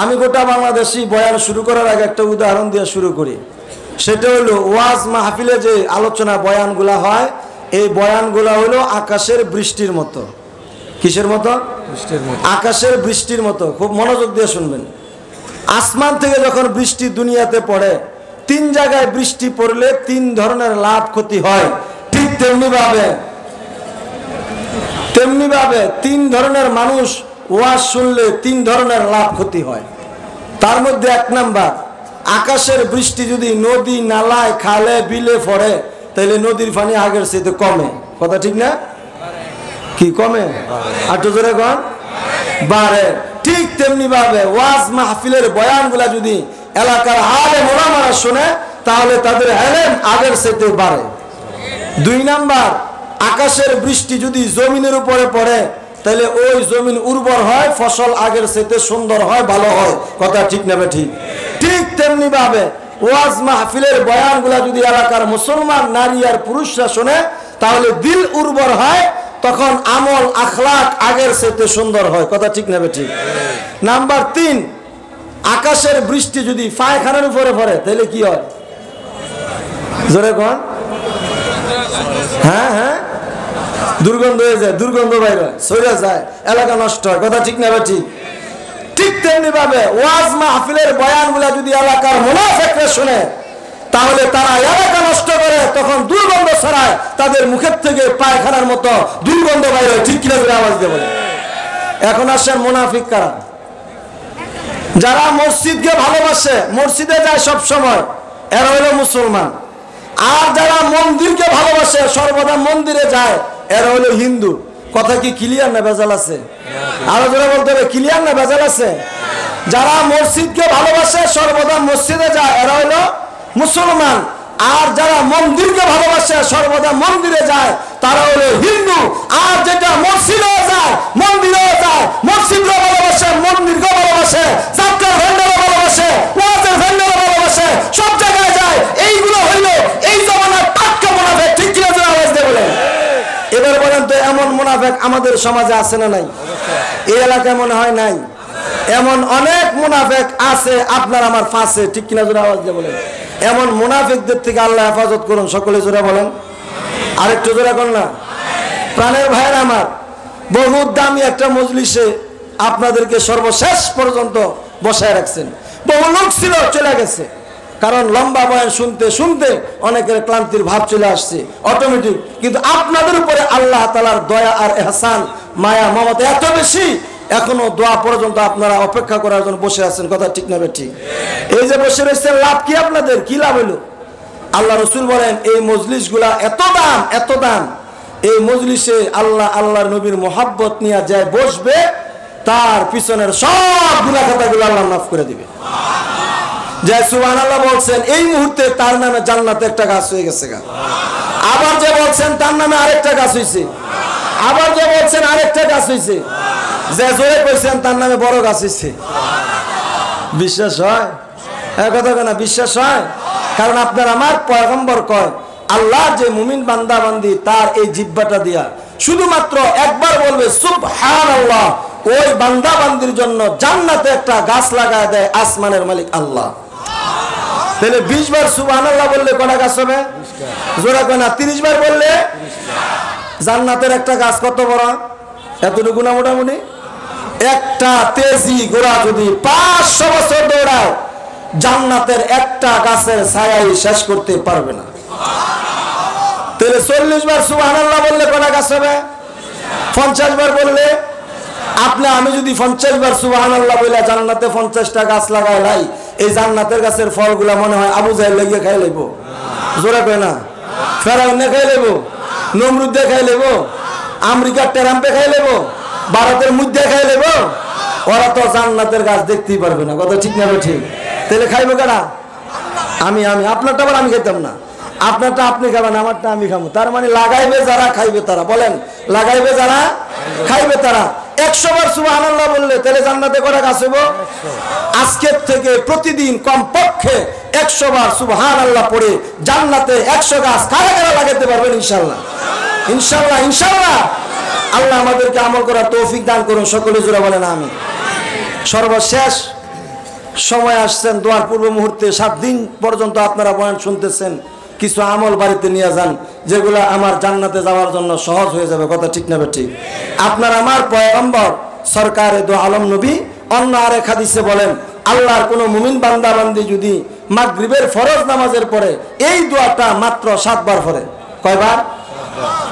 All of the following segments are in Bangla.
আমি গোটা বাংলাদেশি বয়ান শুরু করার আগে একটা উদাহরণ দিয়ে শুরু করি। সেটা হলো ওয়াজ মাহফিলে যে আলোচনা বয়ানগুলা হয়, এই বয়ানগুলা হলো আকাশের বৃষ্টির মতো। কিসের মতো? বৃষ্টির মতো। আকাশের বৃষ্টির মতো। খুব মনোযোগ দিয়ে শুনবেন। আসমান থেকে যখন বৃষ্টি দুনিয়াতে পড়ে, তিন জায়গায় বৃষ্টি পড়লে তিন ধরনের লাভ ক্ষতি হয়। ঠিক তেমনি ভাবে তিন ধরনের মানুষ ওয়াজ শুনলে তিন ধরনের লাভ ক্ষতি হয়। তার মধ্যে এক নাম্বার, আকাশের বৃষ্টি যদি নদী নালায় খালে বিলে পড়ে, তাহলে নদীর পানি আগের চাইতে কমে। কথা ঠিক না? কি কমে? আর তো জোরে কন, বাড়ে। ঠিক তেমনি ভাবে ওয়াজ মাহফিলের বয়ানগুলা যদি এলাকার আলেম ওলামারা শুনে, তাহলে তাদের ইলম আগের চাইতে বাড়ে। দুই নাম্বার, আকাশের বৃষ্টি যদি জমিনের উপরে পড়ে, তাহলে ওই জমিন উর্বর হয়, ফসল আগের চাইতে সুন্দর হয়, ভালো হয়। কথা ঠিক না ঠিক? ঠিক তেমনি ভাবে ওয়াজ মাহফিলের বয়ানগুলা যদি এলাকার মুসলমান নারী আর পুরুষরা শুনে, তাহলে দিল উর্বর হয়, তখন আমল আখলাক আগের চাইতে সুন্দর হয়। কথা ঠিক না ঠিক? নাম্বার 3, আকাশের বৃষ্টি যদি পায়খানার উপরে পড়ে, তাহলে কি হয়? জোরে কোন? হ্যাঁ হ্যাঁ, দুর্গন্ধ হয়ে যায়, দুর্গন্ধ বাইরে সরে যায়, এলাকা নষ্ট হয়। কথা ঠিক না ঠিক? ঠিক তেমনি ভাবে ওয়াজ মাহফিলের বয়ানগুলা যদি এলাকার মুনাফিকরা শুনে, তাহলে তারা এলাকা নষ্ট করে, তখন দুর্গন্ধ ছড়ায়, তাদের মুখের থেকে পায়খানার মতো দুর্গন্ধ বাইরে। ঠিক কিনা আওয়াজ দিয়ে বলে। এখন আসেন মুনাফিক কারা? যারা মসজিদকে ভালোবাসে, মসজিদে যায় সব সময়, এরা হলো মুসলমান। আর যারা মন্দিরকে ভালোবাসে, সর্বদা মন্দিরে যায়, এরা হলো হিন্দু। কথা কি ক্লিয়ার না ভেজাল আছে? আরো জোরে বলতে হবে, ক্লিয়ার না ভেজাল আছে? যারা মসজিদকে ভালোবাসে, সর্বদা মসজিদে যায়, এরা হলো মুসলমান। আর যারা মন্দিরকে ভালোবাসে, সর্বদা মন্দিরে যায়, তারা হলো হিন্দু। আর যেটা মসজিদেও যায়, মন্দিরেও যায়, মসজিদকে ভালোবাসে, মন্দিরকে ভালোবাসে, যাত্রার ভ্যান্ডারও ভালোবাসে, ওয়াজের ভ্যান্ডারও ভালোবাসে, সব জায়গায় যায়, এইগুলো হইল এই জমানার টাটকা মুনাফিক। ঠিক কিনা আওয়াজ দিয়ে বলেন। এবার বলেন তো, এমন মুনাফিক আমাদের সমাজে আছে না নাই? এই এলাকায় মনে হয় নাই। এমন অনেক মুনাফিক আছে আপনার আমার ফাঁসে। ঠিক কিনা জোরে আওয়াজ দিয়ে বলেন। এমন মুনাফিকদের থেকে আল্লাহ হেফাজত করুন। সকলে জোরে বলেন, আরেকটু জোরে করুন না। প্রাণের ভাইয়ের আমার, বহুত দামি একটা মজলিসে আপনাদেরকে সর্বশেষ পর্যন্ত বসায় রাখছেন। বহু লোক ছিল, চলে গেছে, কারণ লম্বা বয়ান শুনতে শুনতে অনেকের ক্লান্তির ভাব চলে আসছে অটোমেটিক। কিন্তু আপনাদের উপরে আল্লাহ তাআলার দয়া আর ইহসান, মায়া মমতা এত বেশি, এখনো দোয়া পর্যন্ত আপনারা অপেক্ষা করার জন্য বসে আছেন। কথা ঠিক না ঠিক? এই যে বসে রয়েছেন, লাভ কি আপনাদের? কি লাভ হলো? আল্লাহ রসুল বলেন, এই মজলিসগুলা এত দাম, এত দাম। এই মজলিসে আল্লাহর নবীর মোহাব্বত নিয়ে যায় বসবে, তার পিছনের সব গুনাহ খাতাগুলো আল্লাহ মাফ করে দিবে। যে সুবহানাল্লাহ বলছেন, এই মুহূর্তে তার নামে জান্নাতে একটা গাছ হয়ে গেছে। আবার যে বলছেন তার নামে আরেকটা গাছ হয়েছে, আবার যে বলছেন আরেকটা গাছ হয়েছে, যে জোরে কইছেন তার নামে বড় গাছ হয়েছে। বিশ্বাস হয়? কথা কেনা বিশ্বাস হয়? কারণ আপনার আমার পয়গম্বর কয়, আল্লাহ যে মুমিন বান্দা বান্দি, তার এই জিহ্বাটা দিয়া শুধুমাত্র একবার বলবে সুবহানাল্লাহ, ওই বান্দা বান্দির জন্য জান্নাতে একটা গাছ লাগায় দেয় আসমানের মালিক আল্লাহ। তাহলে 20 বার সুবহানাল্লাহ বললে কটা গাছ হবে? জোরে কয় না। 30 বার বললে জান্নাতের একটা গাছ কত বড়? এতটুকু না মোটামুটি? একটা তেজি ঘোড়া যদি 500 বছর দৌড়ায়, জান্নাতের একটা গাছের ছায়াই শেষ করতে পারবে না। তাহলে 40 বার সুবহানাল্লাহ বললে কটা গাছ হবে? 50 বার বললে, আমি যদি 50 বার সুবহানাল্লাহ বলে জান্নাতে 50টা গাছ লাগাই লাই, এই জান্নাতের গাছের ফলগুলা মনে হয় আবু জাহেল লাগিয়ে খাই লইব। জোরে কয় না? ফেরাউন খাই লইব, নমরুদ খাই লইব, আমেরিকার ট্রাম্পে খাই লইব, ভারতের মধ্যে খাই লইব। ওরা তো জান্নাতের গাছ দেখতেই পারবে না। কথা ঠিক না ঠিক? তাহলে খাইবো কারা? আমি আপনারটা আবার আমি খাইতাম না, আপনারটা আপনি খাবেন, আমারটা আমি খাবো। তার মানে লাগাইবে যারা, খাইবে তারা। বলেন, লাগাইবে যারা, খাইবে তারা। 100 বার সুবহানাল্লাহ বললে তাহলে জান্নাতে কটা গাছ হইব? আজকের থেকে প্রতিদিন কমপক্ষে 100 বার সুবহানাল্লাহ পড়ে জান্নাতে 100 গাছ কারা কারা লাগাতে পারবেন ইনশাআল্লাহ? ইনশাআল্লাহ, ইনশাআল্লাহ। আল্লাহ আমাদেরকে আমল করার তৌফিক দান করুন। সকলে জোরে বলেন আমিন। সর্বশেষ সময় আসছেন দোয়ার পূর্ব মুহূর্তে 7 দিন পর্যন্ত আপনারা বয়ান শুনতেছেন, কিছু আমল বাড়িতে নিয়ে যান যেগুলো আমার জান্নাতে যাওয়ার জন্য সহজ হয়ে যাবে। কথা ঠিক না ঠিক? আপনার আমার পয়গম্বর সরকারে দো আলম নবী অন্য আরেক হাদিসে বলেন, আল্লাহর কোনো মুমিন বান্দা বান্দি যদি মাগরিবের ফরজ নামাজের পরে এই দোয়াটা মাত্র 7 বার পড়ে, কয়বার?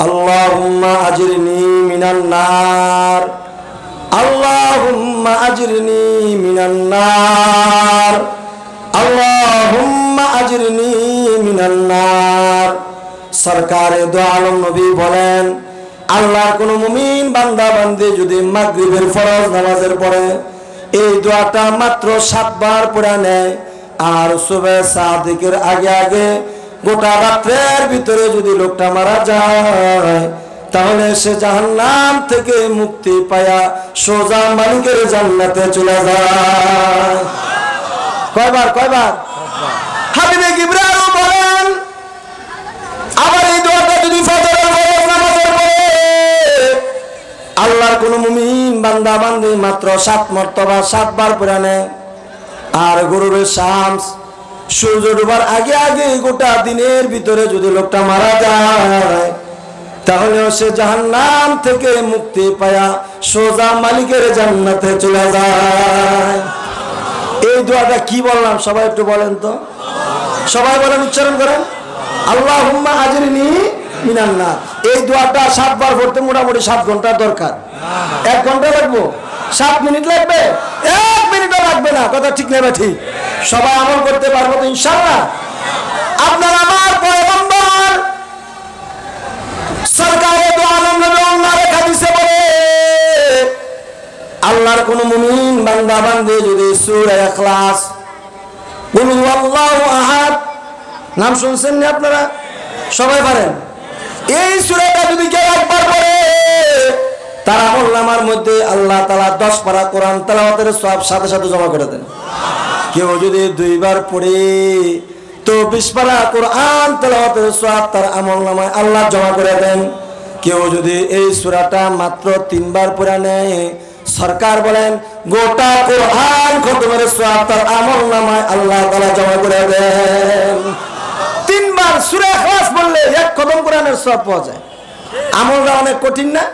আল্লাহুম্মা আজরিনি মিনান নার, আল্লাহুম্মা আজরিনি মিনান নার, আল্লাহুম্মা আজরিনি মিনান নার। সরকারে দো আলম নবী বলেন, আল্লাহর কোন মুমিন বান্দা বান্দি যদি মাগরিবের ফরজ নামাজের পরে এই দোয়াটা মাত্র 7 বার পড়ে নেয়, আর সুবহে সাদিকের আগে আগে গোটা রাতের ভিতরে যদি লোকটা মারা যায়, তাহলে সে জাহান্নাম থেকে মুক্তি পায়া সোজা মালিকের জান্নাতে চলে যায়। কয়বার? কয়বার? হাবিবে কিবরিয়া বলেন, আবার এই দোয়াটা যদি ফজরের নামাজের পরে আল্লাহর কোন মুমিন বান্দা বান্দি মাত্র 7 মর্তবা 7 বার পড়ে নেয়, আর গরুবে শামস সূর্য ডোবার আগে আগে গোটা দিনের ভিতরে যদি লোকটা মারা যায়, তাহলে সে জাহান্নাম থেকে মুক্তি পায়া সোজা মালিকের জান্নাতে চলে যায়। এই দোয়াটা কি বললাম সবাই একটু বলেন তো, সবাই বলেন, উচ্চারণ করেন, আল্লাহুম্মা আজরিনি মিনান নার। এই দোয়াটা 7 বার পড়তে মোটামুটি 7 ঘন্টার দরকার। 1 ঘন্টা লাগবে? 7 মিনিট লাগবে? 1 মিনিটও লাগবে না। কথা ঠিক না ঠিক? সবাই আমল করতে পারবো তো ইনশাআল্লাহ? আপনার আমার পয়গম্বর সরকারে দো আলম নবী অন্য আরেক হাদিসে বলে, আল্লাহর কোন মুমিন বান্দা বান্দি যদি সূরা ইখলাস, কুল হুয়াল্লাহু আহাদ, নাম শুনছেন না আপনারা? সবাই পারেন? এই সূরাটা যদি কেউ একবার পড়ে, তার আমলনামার মধ্যে আল্লাহ তাআলা 10 পারা কোরআন তেলাওয়াতের সওয়াব সাথে সাথে জমা করে দেন। কেউ যদি 2 বার পড়ে তো 20 পারা কোরআন তেলাওয়াতের সওয়াব তার আমলনামায় আল্লাহ জমা করে দেন। কেউ যদি এই সূরাটা মাত্র 3 বার পড়ে নেয়, সরকার বলেন গোটা কোরআন খতমের সওয়াব তার আমলনামায় আল্লাহ তাআলা জমা করে দেন। 3 বার সূরা ইখলাস বললে 1 খতম কোরআনের সওয়াব পাওয়া যায়। আমলটা অনেক কঠিন না?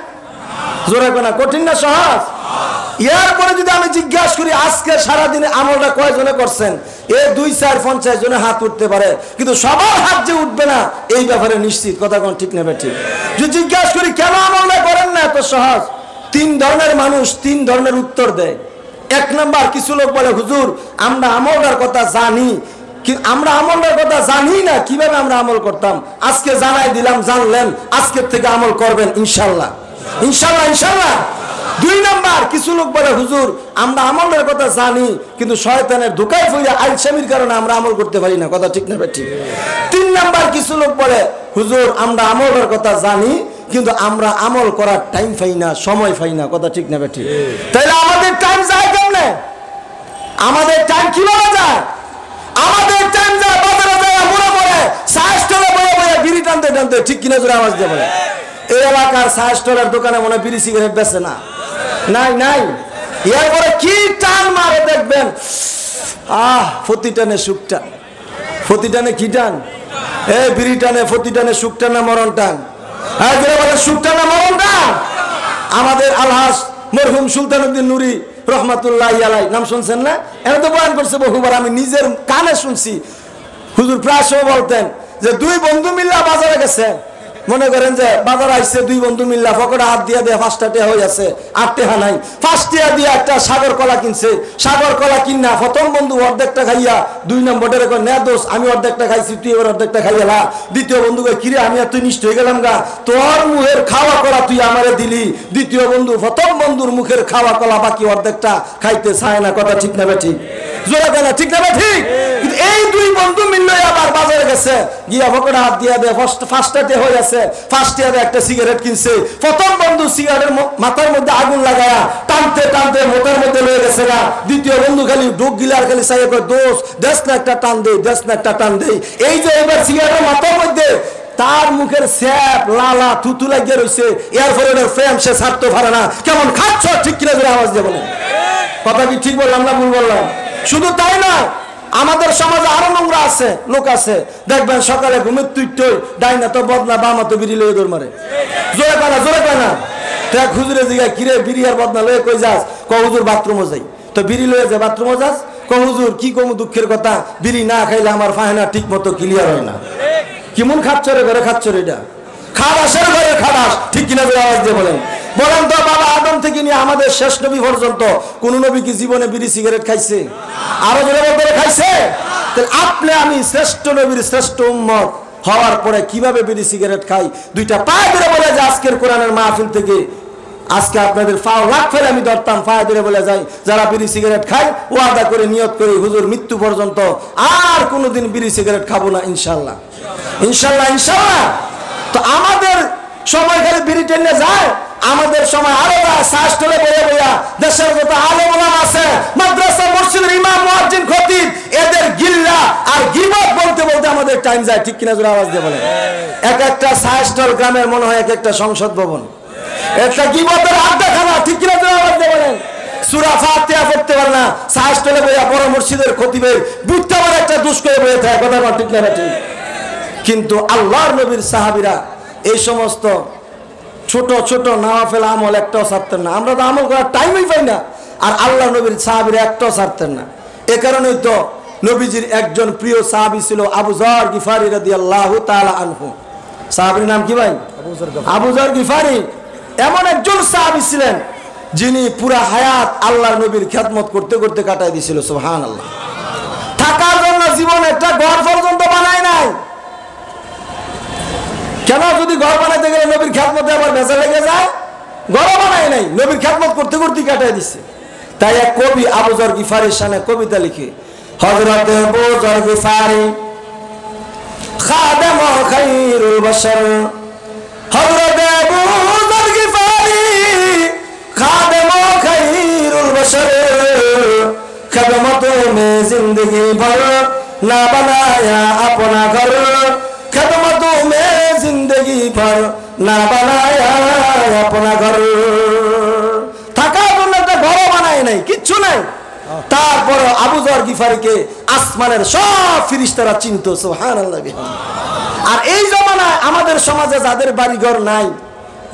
জোরে কোনা কঠিন না সহজ? এরপরে যদি আমি জিজ্ঞাসা করি আজকে সারা দিনে আমলটা কয়জনে করছেন, এই 2, 4, 50 জনে হাত উঠতে পারে, কিন্তু সবার হাত যে উঠবে না এই ব্যাপারে নিশ্চিত। কথা কোন ঠিক নেবে ঠিক? যদি জিজ্ঞাসা করি কেন আমলটা করেন না, এত সহজ। 3 ধরনের মানুষ 3 ধরনের উত্তর দেয়। 1 নাম্বার, কিছু লোক বলে হুজুর আমরা আমলটার কথা জানি, আমরা আমলের কথা জানি না, কিভাবে আমরা আমল করতাম, আজকে জানাই দিলাম, জানলেন, আজকের থেকে আমল করবেন ইনশাআল্লাহ, ইনশাআল্লাহ, ইনশাআল্লাহ। 2 নাম্বার, কিছু লোক বলে হুজুর আমরা আমলের কথা জানি, কিন্তু শয়তানের ধোঁকায় পড়ে আলসেমির কারণে আমরা আমল করতে পারি না। কথা ঠিক না ঠিক? 3 নাম্বার, কিছু লোক বলে হুজুর আমরা আমলের কথা জানি, কিন্তু আমরা আমল করার টাইম পাই না, সময় পাই না। কথা ঠিক না ঠিক? তাইলে আমাদের টাইম যায় কেমনে? আমাদের টাইম কিভাবে যায়? আমাদের টাইম যায় বাজারে যায়, মনে পড়ে চায়ের স্টলে বয়ে বিড়ি টানতে টানতে, ঠিক কিনা জোরে আওয়াজ দিয়ে বলে। এই এলাকার চায়ের স্টলের দোকানে মনে বিড়ি সিগারেট বেচে না? নাই, নাই। এরপরে কি টান মারে দেখবেন, ফতি টানে সুখ টান, ফতি টানে কি টান? এই বিড়ি টানে, ফতি টানে সুখ টান না মরণ টান? বলে সুখ টান না মরণ টান? আমাদের আলহাজ মরহুম সুলতানুদ্দিন নুরি রহমাতুল্লাহি আলাইহি নাম শুনছেন না? এরা তো বয়ান করছে বহুবার, আমি নিজের কানে শুনছি। হুজুর প্রায় সময় বলতেন যে 2 বন্ধু মিল্লা বাজারে গেছে, মনে করেন যে বাজার আইছে 2 বন্ধু মিল্লা, পকেটে হাত দিয়ে 5টা টাকা হয়ে আছে, 8 টাকা নাই, 5 টাকা দিয়ে একটা সাগর কলা কিনছে। সাগর কলা কিনা প্রথম বন্ধু অর্ধেকটা খাইয়া 2 নম্বরের নে দোষ আমি অর্ধেকটা খাইছি, তুই এবার অর্ধেকটা খাইয়া। দ্বিতীয় বন্ধুকে কিরে আমি আর তুই নিষ্ঠ হয়ে গেলাম গা, তোর মুখের খাওয়া কলা তুই আমারে দিলি। দ্বিতীয় বন্ধু প্রথম বন্ধুর মুখের খাওয়া কলা বাকি অর্ধেকটা খাইতে চায় না। কথা ঠিক না ঠিক? জোরে কেন ঠিক না ঠিক? এই 2 বন্ধু মিললে আবার বাজারে গেছে, গিয়া পকেটে হাত দিয়ে 5টাতে হয়ে আছে, 5 টাকা একটা সিগারেট কিনছে। প্রথম বন্ধু সিগারেটের মাথার মধ্যে আগুন লাগায়া টানতে টানতে মোটার মধ্যে লয়ে গেছে না। দ্বিতীয় বন্ধু খালি ডুব গিলার খালি চাই দোষ দেশ না একটা টান দেই, দেশ না একটা টান দেই। এই যে এবার সিগারেটের মাথার মধ্যে তার মুখের স্যাপ লালা থুতু লাগিয়ে রয়েছে, এরপরে ফ্রেম সে ছাড়তে পারে না। কেমন খাচ্ছ ঠিক কিনা জোরে আওয়াজ দিয়ে বলে। কথা কি ঠিক বললাম না ভুল বললাম? শুধু তাই নয়, আমাদের সমাজে আরো নোংরা আছে, লোক আছে, দেখবেন সকালে ঘুমের তুই ডাইনা তো বদনা বামা তো বিড়ি লয়ে দৌড় মারে। জোরে পায় না দেখ হুজুরে জিগায় কিরে বিড়ি আর বদনা লয়ে কই যাস? ক হুজুর বাথরুমে যাই। তো বিড়ি লয়ে যায় বাথরুমে যাস? ক হুজুর কি কম দুঃখের কথা, বিড়ি না খাইলে আমার ফায়না ঠিক মতো ক্লিয়ার হয় না। কেমন খাচ্ছরে ঘরে খাচ্ছর এটা? খাদাসের ঘরে খাদাস, ঠিক কিনা আওয়াজ দিয়ে বলেন। বলেন তো বাবা আদম থেকে নিয়ে আমাদের শেষ নবী পর্যন্ত কোন নবী কি জীবনে বিড়ি সিগারেট খাইছে? আরো জোরে বলতে খাইছে? তাহলে আপনি আমি শ্রেষ্ঠ নবীর শ্রেষ্ঠ উম্মত হওয়ার পরে কিভাবে বিড়ি সিগারেট খাই? দুইটা পায়ে ধরে বলে যে আজকের কোরআনের মাহফিল থেকে আজকে আপনাদের ফাও লাখ ফেলে আমি ধরতাম, পায়ে ধরে বলে যাই যারা বিড়ি সিগারেট খায় ওয়াদা করে নিয়ত করে হুজুর মৃত্যু পর্যন্ত আর কোনোদিন বিড়ি সিগারেট খাবো না ইনশাল্লাহ, ইনশাল্লাহ, ইনশাল্লাহ। তো আমাদের সময় খালি বিড়ি টেনে যায়, আমাদের সময় আরো শাসলে বইয়া বইয়া দেশের যত আলেম ওলামা আছে, মাদ্রাসা মসজিদের ইমাম মুয়াজ্জিন খতিব, এদের গিল্লা আর গীবত বলতে বলতে আমাদের টাইম যায়, ঠিক কিনা জোরে আওয়াজ দিয়ে বলেন। এক একটা শাসল গ্রামের মনে হয় এক একটা সংসদ ভবন, একটা গীবতের আড্ডাখানা, ঠিক কিনা জোরে আওয়াজ দিয়ে বলেন। সূরা ফাতিহা পড়তে পারে না, শাসলে বইয়া বড় মসজিদের খতিবের বুঝতে পারে একটা দুষ করে বইয়ে থাকে, কথা বল ঠিক না ঠিক? কিন্তু আল্লাহর নবীর সাহাবীরা এই সমস্ত ছোট ছোট নাওয়াফেল আমল একটাও ছাড়তেন না। আমরা তো আমল করার টাইমই পাই না, আর আল্লাহ নবীর সাহাবীরা একটাও ছাড়তেন না। এ কারণেই তো নবীজির একজন প্রিয় সাহাবী ছিল আবু যর গিফারি রাদিয়াল্লাহু তাআলা আনহু। সাহাবীর নাম কি ভাই? আবু যর গিফারি। এমন একজন সাহাবী ছিলেন যিনি পুরা হায়াত আল্লাহর নবীর খেদমত করতে করতে কাটাই দিয়েছিল। সুবহানাল্লাহ। থাকার জন্য জীবনে একটা ঘর পর্যন্ত বানায় নাই। কেন? যদি ঘর বানাইতে গেলে নবীর খেদমতে আবার বেজা লেগে যায়, ঘর বানায় নাই, নবীর খেদমত করতে করতে কাটাই দিচ্ছে। তাই এক কবি আবু যর গিফারির শানে কবিতা লিখে, হযরত আবু যর গিফারি খাদেম খায়রুল বশর, হযরত আবু যর গিফারি খাদেম খায়রুল বশর, খেদমতों में जिंदगी भर ना बनाया अपना घर, খেদমতों में जिंदगी भर ना बनाया अपना घर। থাকার জন্য একটা ঘর বানায় নাই, কিচ্ছু নাই। তারপর আবু যর গিফারিকে আসমানের সব ফেরেশতারা চিনতো। সুবহানাল্লাহ। আর এই জামানায় আমাদের সমাজে যাদের বাড়ি ঘর নাই,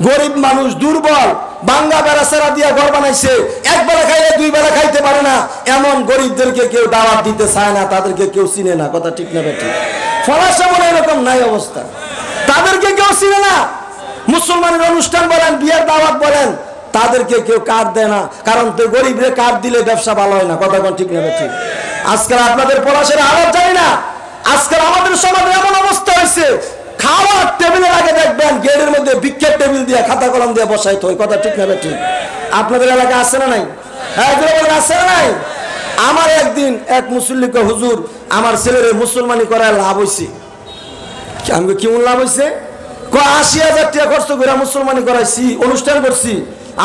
গরিব মানুষ, দুর্বল, বাঙ্গা বেড়াছেরা দিয়া ঘর বানাইছে, এক বেলা খাইলে দুই বেলা খাইতে পারে না, এমন গরিবদেরকে কেউ দাওয়াত দিতে চায় না, তাদেরকে কেউ চিনে না, কথা ঠিক না বেঠিক? ফরাসে মনে এরকম নাই অবস্থা, তাদেরকে কেউ চিনে না। মুসলমানের অনুষ্ঠান বলেন, বিয়ের দাওয়াত বলেন, তাদেরকে কেউ কার্ড দেয় না, কারণ তো গরিবরে কার্ড দিলে ব্যবসা ভালো হয় না, কথা কোন ঠিক না বেঠিক? আজকাল আপনাদের ফরাসের হালত জানি না, আজকাল আমাদের সমাজে এমন অবস্থা হয়েছে, খাওয়ার টেবিলের আগে দেখবেন গেটের মধ্যে বিক্ষেপ টেবিল দিয়ে খাতা কলম দিয়ে বসাইতে হয়, কথা ঠিক না বেঠিক? আপনাদের এলাকায় আছে না নাই? হ্যাঁ, আছে না নাই? আমার একদিন এক মুসল্লিকে, হুজুর আমার ছেলের মুসলমানি করায় লাভ হয়েছে। আমি কেমন লাভ হয়েছে? ৮০,০০০ টাকা খরচ করে মুসলমানি করাইছি, অনুষ্ঠান করছি,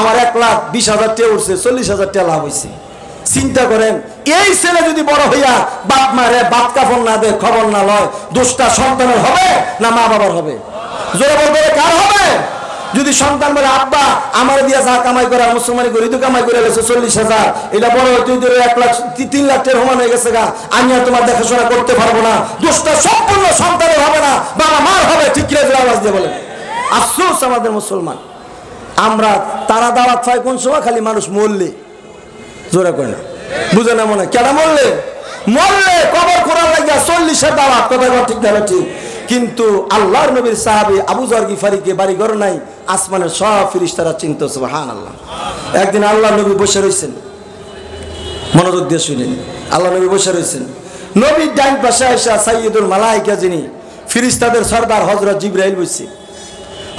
আমার ১,২০,০০০ টাকা উঠছে, ৪০,০০০ টাকা লাভ হয়েছে। চিন্তা করেন, এই ছেলে যদি বড় হইয়া বাপ মারে বাপ কাফন না দেয়, খবর না লয়, দোষটা সন্তানের হবে না মা বাবার হবে? জোরে বলবে কার হবে? যদি সন্তান বলে আব্বা আমার দিয়া যা কামাই করা মুসলমানি করি তো কামাই করে গেছে ৪০,০০০, এটা বড় হইতে ১,০০,০০০ টাকা সমান হয়ে গেছে গা, আমি আর তোমার দেখাশোনা করতে পারবো না, দোষটা সম্পূর্ণ সন্তানের হবে না, বাবা মার হবে, ঠিক কিনা আওয়াজ দিয়ে বলেন। আফসোস আমাদের মুসলমান, আমরা তারা দাওয়াত পাই কোন সময়? খালি মানুষ মরলে, জোরে কয় না, বুঝে না মনে কেন মরলে? মরলে কবর খোঁড়ার লাগিয়া ৪০-এর দাওয়াত, কথা ঠিক না ঠিক? কিন্তু আল্লাহর নবীর সাহাবী আবু যর গিফারিকে বাড়ি ঘর নাই, আসমানের সব ফেরেশতারা চিনতো। সুবহানাল্লাহ। একদিন আল্লাহ নবী বসে রয়েছেন, মনোযোগ দিয়ে শুনেন, আল্লাহ নবী বসে রয়েছেন, নবীর ডাইন পাশে আয়েশা সাইয়্যিদুল মালায়েকা যিনি ফেরেশতাদের সরদার হযরত জিবরাইল বসে।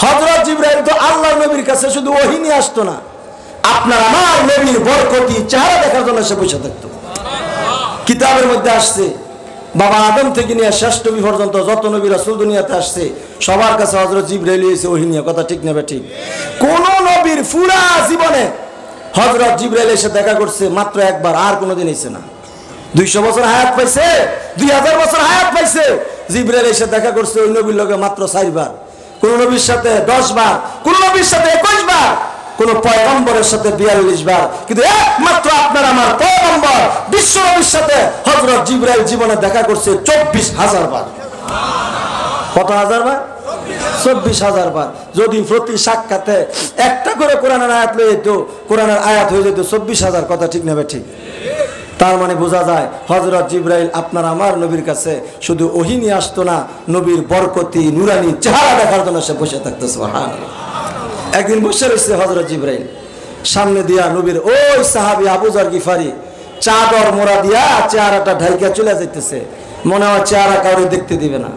হযরত জিবরাইল তো আল্লাহর নবীর কাছে শুধু ওহী নিয়ে আসতো না, আপনার আমার নবীর বরকতি চেহারা দেখার জন্য সে বসে থাকতো। কিতাবের মধ্যে আসছে, বাবা আদম থেকে নিয়ে শেষ নবী পর্যন্ত যত নবী রাসূল দুনিয়াতে আসছে সবার কাছে হযরত জিবরাইল এসে ওহী নিয়ে, কথা ঠিক না ঠিক? কোন নবীর পুরা জীবনে হযরত জিবরাইল এসে দেখা করছে মাত্র একবার, আর কোনোদিন এসে না। ২০০ বছর হায়াত পাইছে, ২০০০ বছর হায়াত পাইছে, জিবরাইল এসে দেখা করছে ওই নবীর লগে মাত্র ৪ বার, কোন নবীর সাথে ১০ বার, কোন নবীর সাথে ২১ বার। কোন পয়গম্বরের সাথে 42 বার, কিন্তু একমাত্র আপনার আমার পয়গম্বর বিশ্বনবীর সাথে হযরত জিবরাইল জীবনে দেখা করছে 24,000 বার। কত হাজার বার? 24,000 বার। যদি প্রতি সাক্ষাতে একটা করে কোরআনের আয়াত লয়ে যেত, কোরআনের আয়াত হয়ে যেত 24,000। কথা ঠিক নেবে ঠিক? তার মানে বোঝা যায় হযরত জিবরাইল আপনার আমার নবীর কাছে শুধু ওহী নিয়ে আসতো না, নবীর বরকতি নুরানি চেহারা দেখার জন্য সে বসে থাকতো। সুবহানাল্লাহ। একদিন বসে রয়েছে হযরত জিবরাইল, সামনে দিয়া নবীর ওই সাহাবী আবু যর গিফারি চাদর মোড়া দিয়া চেহারাটা ঢাইকা চলে যাইতেছে, মনে হয় চেহারা কাউরে দেখতে দিবে না।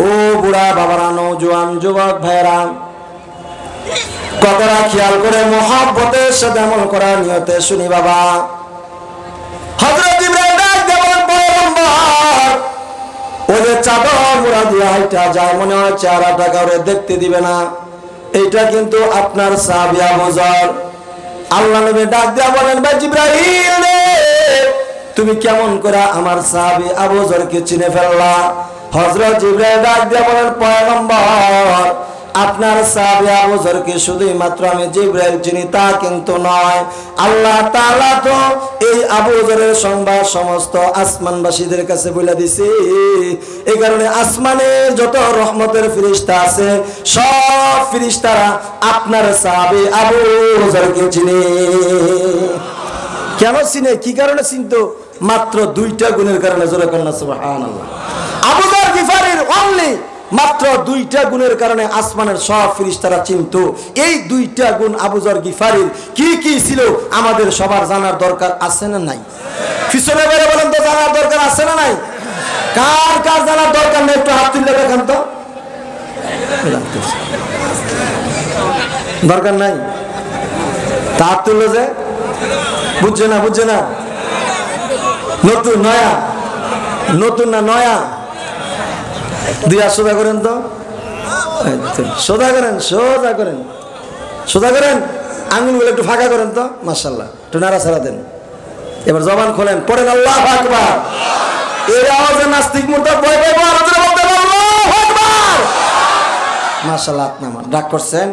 ও বুড়া বাবারা, নওজোয়ান যুবক ভাইরা, কথাটা খেয়াল করে মহব্বতের সাথে আমল করার নিয়তে শুনি বাবা। হযরত জিবরাইল ডাক দেওয়ার পয়গম্বর ওদের চাদর মোড়া দিয়া হাইটা যায়, মনে হয় চেহারাটা কাউরে দেখতে দিবে না। এইটা কিন্তু আপনার সাহাবী আবু যর। আল্লাহ নবী ডাক দেয়া বলেন, ভাই জিবরাইল রে, তুমি কেমন করে আমার সাহাবী আবু যরকে চিনে ফেললা? হযরত জিবরাইল ডাক দেয়া বলেন, পয়গম্বর, আপনার সাহাবী আবু যরকে শুধুই মাত্র আমি জিবরাইল চিনি তা কিন্তু নয়, আল্লাহ তাআলা তো এই আবু যরের সংবাদ সমস্ত আসমানবাসীদের কাছে বলে দিছে। এই কারণে আসমানে যত রহমতের ফেরেশতা আছে সব ফেরেশতারা আপনার সাহাবী আবু যরকে চিনে। কেন চিনে? কি কারণে চিনতো? মাত্র 2টা গুণের কারণে। জোরে কন্না সুবহানাল্লাহ। আবু যর গিফারির অনলি মাত্র 2টা গুণের কারণে আসমানের সব ফেরেশতারা চিনতো। এই 2টা গুণ আবু যর গিফারির কি কি ছিল আমাদের সবার জানার দরকার আছে না নাই? পিছনে বেরে বলেন তো, জানার দরকার আছে না নাই? কার কার জানার দরকার নেই? একটু হাত তুলে দেখান তো। দরকার নাই? হাত তুললো যে বুঝছে না, বুঝছে না। নতুন নয়া, নতুন না নয়া? দুই আর সোজা করেন তো, সোজা করেন, সোজা করেন, সোজা করেন, আঙুলগুলো একটু ফাঁকা করেন তো। মাশাআল্লাহ, একটু নাড়া ছাড়া দেন। এবার জবান খোলেন, পড়েন আল্লাহু আকবার। এই আওয়াজে নাস্তিক মুরতাদ ভয় পাইবো, আর জোরে বলতে আল্লাহু আকবার। মাশাআল্লাহ, আপনি আমার ডাক করছেন,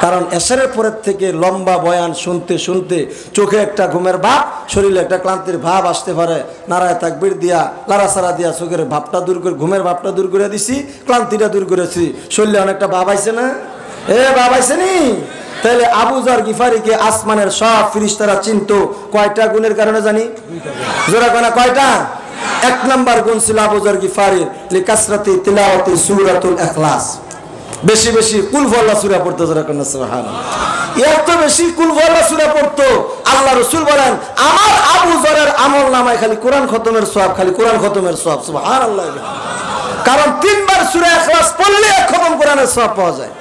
কারণ এশারের পরের থেকে লম্বা বয়ান শুনতে শুনতে চোখে একটা ঘুমের ভাব, শরীরে একটা ক্লান্তির ভাব আসতে পারে। নারায়ে তাকবীর দিয়া লাড়াছাড়া দিয়া চোখের ভাবটা দূর করে, ঘুমের ভাবটা দূর করে দিছি, ক্লান্তিটা দূর করেছি, শরীরে অনেকটা ভাব আইছে না? ভাব আইছে নি? তাহলে আবু যর গিফারিকে আসমানের সব ফেরেশতারা চিনতো কয়টা গুণের কারণে জানি? জোরে কোনা কয়টা? 1 নাম্বার গুণ ছিল আবু যর গিফারির লিকাসরাতি তিলাওয়াতি সূরাতুল ইখলাস। বেশি বেশি কুল আল্লাহ সূরা পড়তো। যারা কন্যা সুবহানাল্লাহ, এত বেশি কুল আল্লাহ সূরা পড়তো, আল্লাহ রাসূল বলেন আমার আবু যরের আমল নামায় খালি কোরআন খতমের সওয়াব, খালি কোরআন খতমের সওয়াব। সুবহানাল্লাহ। কারণ 3 বার সূরা ইখলাস পড়লে এক খতম কোরআনের সওয়াব পাওয়া যায়।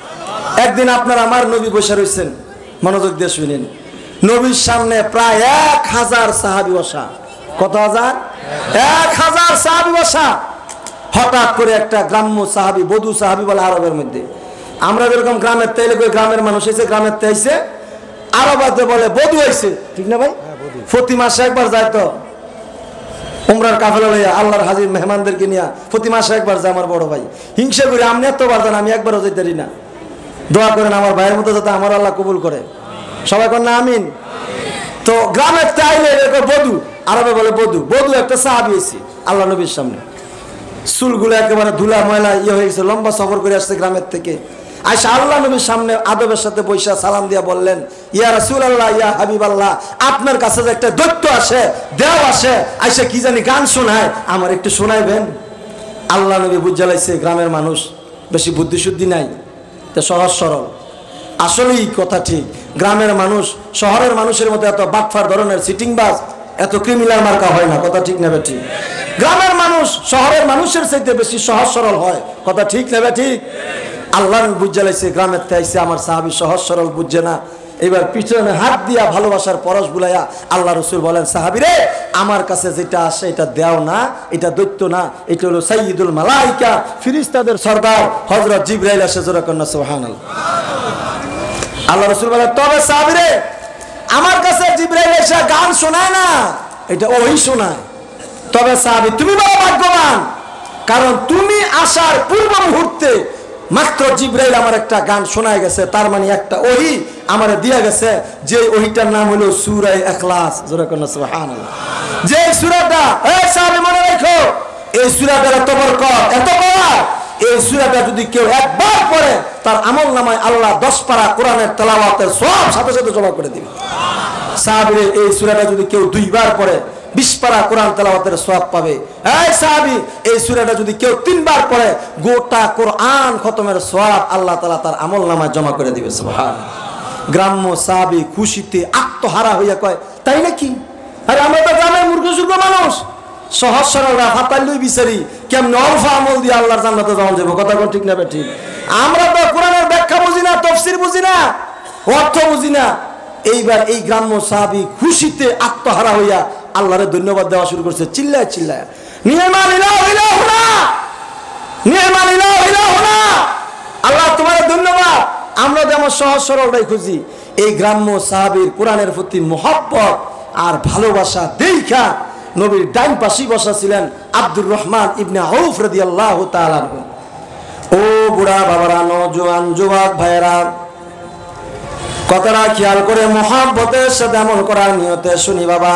একদিন আপনার আমার নবী বসে রয়েছেন, মনোযোগ দিয়ে শুনেন। নবীর সামনে প্রায় 1000 সাহাবী বসা। কত হাজার? 1000 সাহাবী বসা। হঠাৎ করে একটা গ্রাম্য সাহাবী, বধু সাহাবী বলে আরবের মধ্যে, আমরা যেরকম গ্রামের তাইলে গ্রামের মানুষ এসে গ্রামের তাইছে, আরবাতে বলে বধু আইছে, ঠিক না ভাই? প্রতি মাসে একবার যায় তো উমরার কাফেলা লইয়া আল্লাহর হাজির মেহমানদেরকে নিয়ে প্রতি মাসে একবার যায় আমার বড় ভাই। হিংসা করে আপনি এতবার যান, আমি একবারও যেতে পারি না। দোয়া করেন আমার ভাইয়ের মতো যাতে আমার আল্লাহ কবুল করে। সবাই কর না আমিন। তো গ্রামের তাইলে বধু, আরবে বলে বধু। বধু একটা সাহাবী এসে আল্লাহ নবীর সামনে, চুলগুলো একেবারে ধুলা ময়লা হয়ে গেছে, লম্বা সফর করে আসছে গ্রামের থেকে। আয়সা আল্লাহ নবীর সামনে আদবের সাথে বৈশা সালাম দিয়া বললেন, ইয়া রাসূলুল্লাহ, ইয়া হাবিবাল্লাহ, আপনার কাছে যে একটা দৈত্য আসে, দেও আসে, আয়সা কি জানি গান শোনায়, আমার একটু শোনাইবেন? আল্লাহ নবী বুঝা লাইছে গ্রামের মানুষ বেশি বুদ্ধি শুদ্ধি নাই, তো সহজ সরল। আসলেই কথা ঠিক, গ্রামের মানুষ শহরের মানুষের মতো এত বাটফার ধরনের সিটিংবাজ, এত ক্রিমিনাল মার্কা হয় না। কথা ঠিক নেবে ঠিক? গ্রামের মানুষ শহরের মানুষের চাইতে বেশি সহজ সরল হয়। কথা ঠিক নেবে ঠিক? আল্লাহ বুঝে লাইছে গ্রামের থেকে আমার সাহাবী সহজ সরল বুঝছে না। এবার পিছনে হাত দিয়া ভালোবাসার পরশ বুলাইয়া আল্লাহ রাসূল বলেন, সাহাবী রে, আমার কাছে যেটা আসে এটা দেও না, এটা দৈত্য না, এটা হলো সাইয়্যিদুল মালায়েকা, ফেরেশতাদের সরদার হযরত জিবরাইল আসে। জোরে কন্না সুবহানাল্লাহ। আল্লাহ রাসূল বলেন, তবে সাহাবী রে, আমার কাছে জিবরাইল এসে গান শোনায় না, এটা ওই শোনায়। তবে সাহাবী, তুমি বড় ভাগ্যবান, কারণ তুমি আসার পূর্ব মুহূর্তে মাত্র জিবরাইল আমার একটা গান শোনায় গেছে, তার মানে একটা ওহী আমারে দিয়া গেছে, যে ওইটার নাম হলো সূরা ইখলাস। জোরে কোন সুবহানাল্লাহ। যে সূরাটা এই সাহাবী মনে রাখো, এই সূরাটার এত বরকত, এত পাওয়ার। এই সূরাটা যদি কেউ একবার পড়ে তার আমলনামায় আল্লাহ 10 পারা কোরআনের তেলাওয়াতের সওয়াব সাথে সাথে জমা করে দিবে। সাহাবীর এই সূরাটা যদি কেউ 2 বার পড়ে 20 পারা কোরআন তেলাওয়াতের সওয়াব পাবে। এই সাহাবী এই সূরাটা যদি কেউ 3 বার পড়ে গোটা কোরআন খতমের সওয়াব আল্লাহ তাআলা তার আমলনামায় জমা করে দিবে। সুবহানাল্লাহ। গ্রাম্য সাহাবী খুশিতে আত্মহারা হইয়া কয়, তাই নাকি? আরে আমরা তো গ্রামের মূর্খ মানুষ, সহজ সরলরা ফাতাইলই বিচারি কেমন অল্প আমল দিয়ে আল্লাহর জান্নাতে যাওয়া যাবে। কথা কোন ঠিক না ঠিক? আমরা তো কোরআনের ব্যাখ্যা বুঝি না, তাফসীর বুঝি না, অর্থ বুঝি না। এইবার এই গ্রাম্য সাহাবী খুশিতে আত্মহারা হইয়া আল্লাহরে ধন্যবাদ দেওয়া শুরু করছে, চিল্লায় চিল্লায়, নি'মাল ইলাহু ইলাহুনা, নি'মাল ইলাহু ইলাহুনা, আল্লাহ তোমার ধন্যবাদ। আমরা যেমন সহজ সরলটাই খুঁজি। এই গ্রাম্য সাহাবীর কোরআনের প্রতি মহব্বত আর ভালোবাসা দেখা নবীর ডাইন পাশে বসা ছিলেন আব্দুর রহমান ইবনে আউফ রাদিয়াল্লাহু তাআলা। ও বুড়া বাবারা, নওজোয়ান যুবক ভাইয়েরা, কথাটা খেয়াল করে মহব্বতের সাথে আমল করার নিয়তে শুনি বাবা।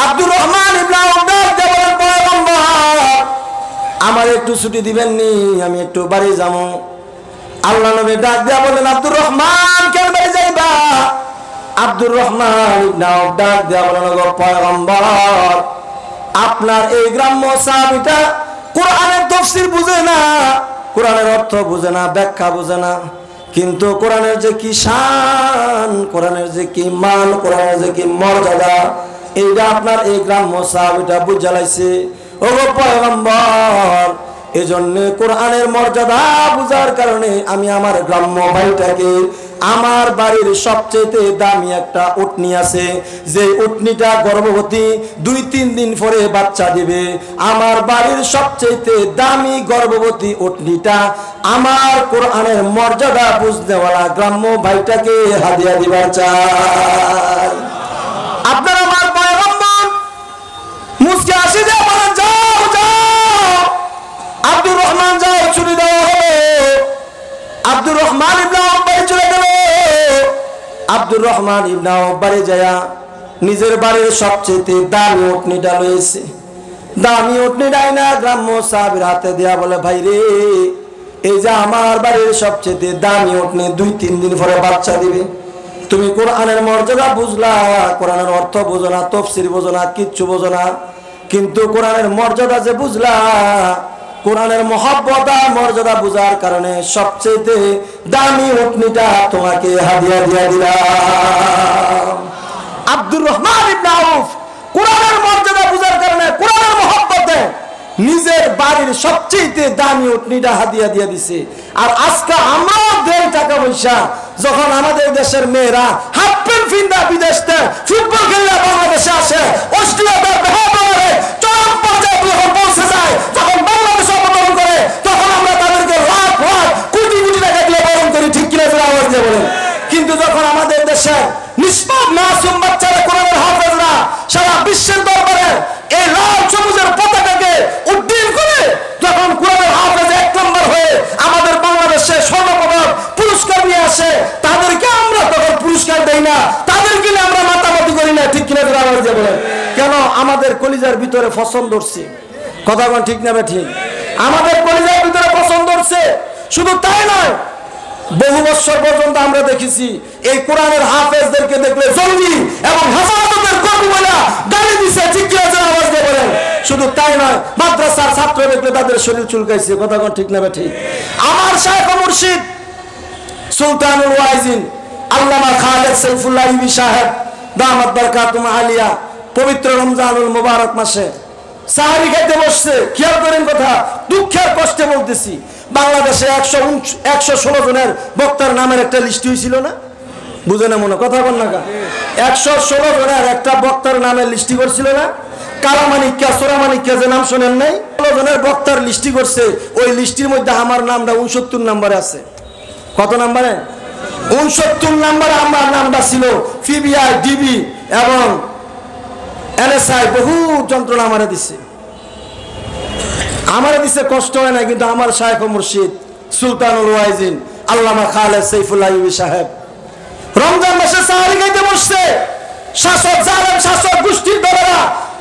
আব্দুর রহমান ইবনে আউফ বলেন, পয়গম্বর আমার একটু ছুটি দিবেন নি, আমি একটু বাড়ি যাবো। আল্লাহ নবী ডাক দিয়া বলেন, আব্দুর রহমান কেন বাড়ি যাইবা? আব্দুর রহমান ইবনে আউফ ডাক দিয়া বলেন, গো পয়গম্বর, আপনার এই গ্রাম্য সাহাবীটা কোরআনের তাফসীর বুঝে না, কোরআনের অর্থ বুঝে না, ব্যাখ্যা বুঝে না, কিন্তু কোরআনের যে কি শান, কোরআনের যে কি মান, কোরআনের যে কি মর্যাদা, এইটা আপনার এই গ্রাম্য সাহাবীটা বুঝা লাইছে। ও গো পয়গম্বর, এজন্য কোরআনের মর্যাদা বুঝার কারণে আমি আমার গ্রাম্য ভাইটাকে, আমার বাড়ির সবচেয়ে দামি একটা উটনি আছে, যে উটনিটা গর্ভবতী, 2-3 দিন পরে বাচ্চা দিবে, আমার বাড়ির সবচেয়ে দামি গর্ভবতী উটনিটা আমার কোরআনের মর্যাদা বুঝনেওয়ালা গ্রাম্য ভাইটাকে হাদিয়া দিবার চাই। আপনারা আমার পয়গম্বর মুসকে আসি দিয়ে বলেন, যাও যাও আব্দুর রহমান, যাও ছুটি দেওয়া হলো। আব্দুর রহমান ইবনে আউফ বাড়ি চলে গেল। আব্দুর রহমান ইবনে আউফ বাড়ি যায়া নিজের বাড়ির সবচেয়ে দামি উটনিটা লইছে। দামি উটনিটা না গ্রাম্য সাহাবীর হাতে দেয়া বলে, ভাই রে, এই যে আমার বাড়ির সবচেয়ে দামি উটনি 2-3 দিন পরে বাচ্চা দিবে, তুমি কোরআনের মর্যাদা বুঝলা, কোরআনের অর্থ বোঝো না, তাফসীর বোঝো না, কিচ্ছু বোঝো না, কিন্তু কোরআনের মর্যাদা যে বুঝলা, কোরআনের মহব্বত আর মর্যাদা বুঝার কারণে সবচেয়ে দামি উটনিটা তোমাকে হাদিয়া দিয়া দিলাম। আব্দুর রহমান ইবনে আউফ কোরআনের মর্যাদা বুঝার কারণে, কোরআনের মহব্বতে নিজের বাড়ির সবচেয়ে দামি উটনিটা হাদিয়া দিয়া দিছে। আর আজকে আমরা দেই টাকা পয়সা, যখন আমাদের দেশের মেয়েরা হাফ প্যান্ট ফিন্দা বিদেশে ফুটবল খেললে বাংলাদেশে আসে, অস্ট্রেলিয়াতে বেহাবারে চরম পর্যায়ে যখন পৌঁছে যায়, যখন বাংলাদেশে অবতরণ করে, তখন আমরা তাদেরকে লাখ লাখ কোটি কোটি টাকা দিয়ে বরণ করি, ঠিক কিনা আওয়াজ দিয়ে বলেন। কিন্তু যখন আমাদের দেশে নিষ্পাপ মাসুম বাচ্চারা, কোরআনের হাফেজরা সারা বিশ্বের দরবারে এই লাল সবুজের পতাকাকে উড্ডীন করে, যখন কোরআনের হাফেজ 1 নম্বর হয়ে আমাদের বাংলাদেশে স্বর্ণপদক পুরস্কার নিয়ে আসে, তাদেরকে আমরা তখন পুরস্কার দেই না, তাদেরকে আমরা মাতামাতি করি না, ঠিক কিনা আওয়াজ দিয়ে বলেন। কেন? আমাদের কলিজার ভিতরে পছন্দ ধরছে। কথা বল ঠিক না ঠিক? আমাদের কলিজার ভিতরে পছন্দ ধরছে। শুধু তাই নয়, বহু বছর পর্যন্ত আমরা দেখেছি এই কোরআনের হাফেজদেরকে দেখলে জঙ্গি এবং হেফাজতের কর্মী বলে গালি দিছে, ঠিক কি আছে আওয়াজ দিয়ে বলেন। শুধু তাই নয়, মাদ্রাসার ছাত্র দেখলে তাদের শরীর চুলকাইছে, কথা কোন ঠিক না ঠিক? আমার শাইখ ও মুর্শিদ সুলতানুল ওয়াইজিন আল্লামা খালেদ সাইফুল্লাহ ইবি সাহেব দামাত বারকাতুম আলিয়া পবিত্র রমজানুল মুবারক মাসে সাহারি খাইতে বসছে। খেয়াল করেন কথা, দুঃখের কষ্টে বলতেছি। বাংলাদেশে 116 জনের বক্তার নামের একটা লিস্ট হয়েছিল না? বুঝে না মনে কথা বল না, 116 জনের একটা বক্তার নামের লিস্টি করছিল না? কালামানিকা সোরামানিকা যে নাম শোনেন নাই, 16 জনের বক্তার লিস্টি করছে। ওই লিস্টির মধ্যে আমার নামটা 69 নম্বরে আছে। কত নম্বরে? 69 নম্বরে আমার নামটা ছিল। পিবিআই, ডিবি এবং এনএসআই বহু যন্ত্রণা আমারে দিছে, কষ্ট হয় না। কিন্তু আমার শাইখ ও মুর্শিদ সুলতানুল ওয়াইজিন আল্লামা খালেদ সাইফুল্লাহ আইয়ুবী সাহেব রমজান মাসে সাহারি খাইতে বসছে। শাসক জালেম শাসক গোষ্ঠীর দলেরা,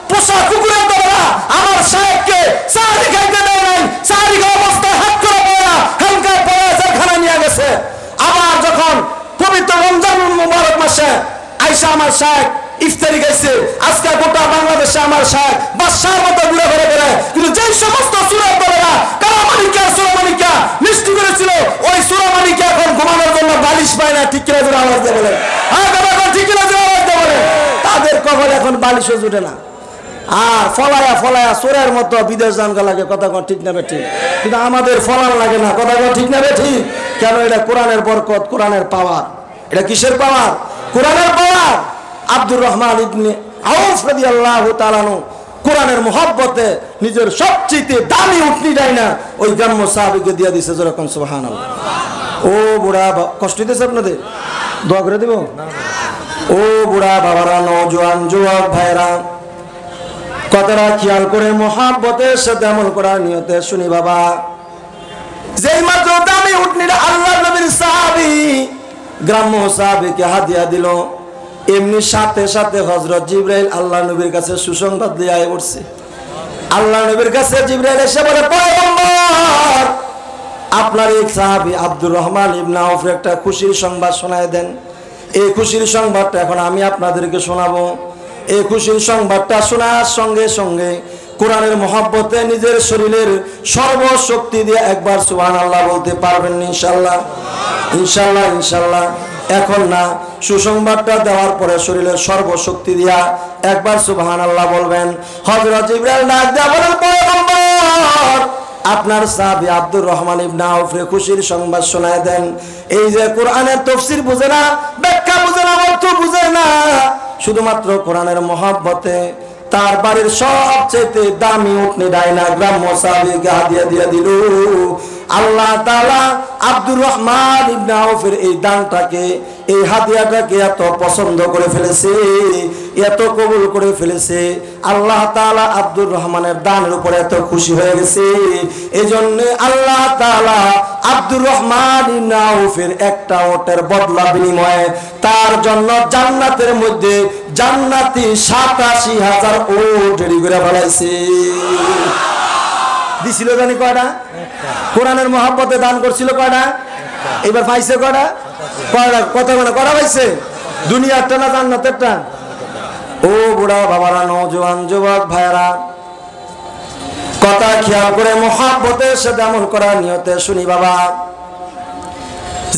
পোষা কুকুরের দলেরা আমার সাহেবকে সাহারি খাইতে দেয় নাই। সাহারি খাওয়া অবস্থায় হাত করে পড়া হ্যান্ডকাপ পরে জেলখানায় নিয়ে গেছে। আবার যখন পবিত্র রমজান মুবারক মাসে আইসা আমার সাহেব ইফতারি খাইছে। আজকে গোটা বাংলাদেশে আমার সাহেব বাদশার মতো ঘুরে ঘুরে বেড়ে, কিন্তু যেই সমস্ত সুরের দলেরা কারামানিকা সুরামানিকা মিষ্টি করেছিল, ওই সুরামানিকা এখন ঘুমানোর জন্য বালিশ পায় না। ঠিক কিনা জোরে আওয়াজ দিয়ে বলে, ঠিক কিনা জোরে আওয়াজ দিয়ে বলে, তাদের কখন এখন বালিশও জুটে না। আর ফলায়া ফলায়া চোরের মতো বিদেশ জানকা লাগে, কথা কন ঠিক না বেঠিক? কিন্তু আমাদের ফলান লাগে না, কথা কন ঠিক না বেঠিক? কেন? এটা কোরআনের বরকত, কোরআনের পাওয়ার। এটা কিসের পাওয়ার? কোরআনের পাওয়ার। আব্দুর রহমান ইবনে আউফ রাদিয়াল্লাহু তাআলা আনহু কোরআনের মহব্বতে নিজের সবচেয়ে দামি উটনি দেয় না, ওই গ্রাম্য সাহাবীকে দিয়ে দিছে। যেরকম সুবহানাল্লাহ। ও বুড়া, কষ্ট দিতেছে আপনাদের? দোয়া করে দিব। ও বুড়া বাবারা, নওজোয়ান যুবক ভাইরা, কথাটা খেয়াল করে মহব্বতের সাথে আমল করার নিয়তে শুনি বাবা। যেই মাত্র দামি উটনিটা আল্লাহর নবীর সাহাবী গ্রাম্য সাহাবীকে হাদিয়া দিল, এমনি সাথে সাথে হযরত জিবরাইল আল্লাহ নবীর কাছে সুসংবাদ দিয়ে আয় উঠছে। আল্লাহ নবীর কাছে জিবরাইল এসে বলে, পয়গম্বর, আপনার এই সাহাবী আব্দুর রহমান ইবনে আউফ একটা খুশির সংবাদ শোনায় দেন। এই খুশির সংবাদটা এখন আমি আপনাদেরকে শোনাবো। এই খুশির সংবাদটা শোনার সঙ্গে সঙ্গে কোরআনের মহব্বতে নিজের শরীরের সর্বশক্তি দিয়ে একবার সুবহানাল্লাহ বলতে পারবেন ইনশাআল্লাহ? ইনশাআল্লাহ, ইনশাআল্লাহ। এখন না, সুসংবাদটা দেওয়ার পরে শরীরের সর্বশক্তি দিয়া একবার সুবহানাল্লাহ বলবেন। হযরত জিবরাইল ডাক দিয়া বলেন, পয়গম্বর, আপনার সাহাবী আব্দুর রহমান ইবনে আউফের খুশির সংবাদ শোনায় দেন। এই যে কোরআনের তাফসীর বুঝে না, ব্যাখ্যা বুঝে না, অর্থ বুঝে না, শুধুমাত্র কোরআনের মহব্বতে তার বাড়ির সবচেয়ে দামি উটনি ডাইনা গ্রাম্য সাহাবীকে হাদিয়া দিয়ে দিল। আল্লাহ তাআলা আব্দুর রহমান ইবনে আউফের এই দানটাকে, এই হাদিয়াটাকে এত পছন্দ করে ফেলেছে, এত কবুল করে ফেলেছে। আল্লাহ তাআলা আব্দুর রহমানের দানের উপরে এত খুশি হয়ে গেছে। এজন্য আল্লাহ তাআলা আব্দুর রহমান ইবনে আউফের একটা ওটের বদলা বিনিময়ে তার জন্য জান্নাতের মধ্যে জান্নাতি ৮৭,০০০ ওট রেডি করে ফেলাইছে। দিছিল জানি কয়টা? কোরআনের মহব্বতে দান করছিল কয়টা? এবার পাইছে কয়টা? কত মানে করা পাইছে? দুনিয়ারটা না জান্নাতেরটা? ও বুড়া বাবারা, নওজোয়ান যুবক ভাইরা, কথা খেয়াল করে মহব্বতের সাথে আমল করার নিয়তে শুনি বাবা।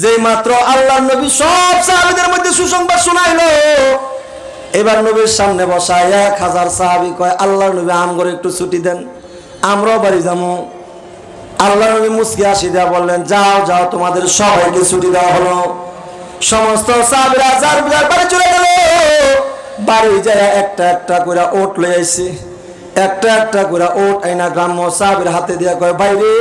যেই মাত্র আল্লাহর নবী সব সাহাবীদের মধ্যে সুসংবাদ শোনাইলো, এবার নবীর সামনে বসা ১০০০ সাহাবী কয়, আল্লাহর নবী আমগরে একটু ছুটি দেন, আমরাও বাড়ি যাবো। আল্লাহ নবী মুস্কি হাসি দেয়া বললেন, যাও যাও, তোমাদের সবাইকে ছুটি দেওয়া হলো। সমস্ত সাহাবীরা যার যার বাড়ি চলে গেল। বাড়ি যায় একটা একটা করে ওট লয়ে আইছে, একটা একটা করে ওট আইনা গ্রাম্য সাহাবীর হাতে দিয়া কয়, ভাইরে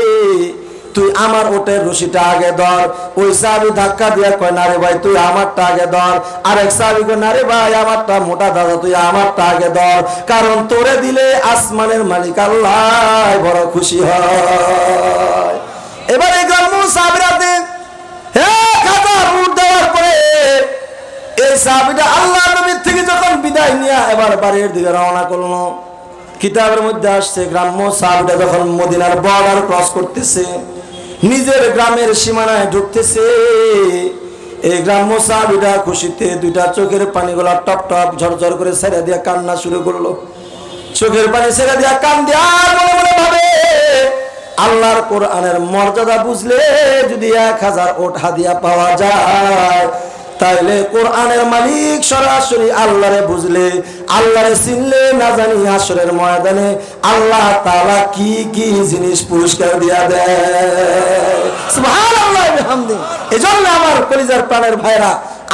তুই আমার ওটের রশিটা আগে ধর। ওই সাহাবী ধাক্কা দিয়া কয়, না রে ভাই তুই আমারটা আগে ধর। আরেক সাহাবী কয়, না রে ভাই আমারটা মোটা দাদা, তুই আমারটা আগে ধর, কারণ তোরে দিলে আসমানের মালিক আল্লাহ বড় খুশি হয়। এবারে গ্রাম্য সাহাবীরাতে ১০০০ উট দেওয়ার পরে এই সাহাবীটা আল্লাহর নবীর থেকে যখন বিদায় নিয়ে এবার বাড়ির দিকে রওনা করলো, কিতাবের মধ্যে আসছে গ্রাম্য সাহাবীটা যখন মদিনার বর্ডার ক্রস করতেছে, নিজের গ্রামের সীমানায় ঢুকতেছে, এই গ্রাম্য সাহাবীটা খুশিতে দুইটা চোখের পানিগুলা টপ টপ ঝরঝর করে ছেড়ে দিয়ে কান্না শুরু করলো। চোখের পানি ছেড়ে দিয়ে কান দিয়ে আর মনে মনে ভাবে, আল্লাহর কোরআনের মর্যাদা বুঝলে যদি ১০০০ ওট হাদিয়া পাওয়া যায়, তাইলে কোরআনের মালিক সরাসরি আল্লাহরে বুঝলে, আল্লাহরে চিনলে, না জানি হাসরের ময়দানে আল্লাহ তাআলা কি কি জিনিস পুরস্কার দিয়া দেয়। সুবহানাল্লাহ বিহামদি। এজন্য আমার কলিজার প্রাণের ভাইরা,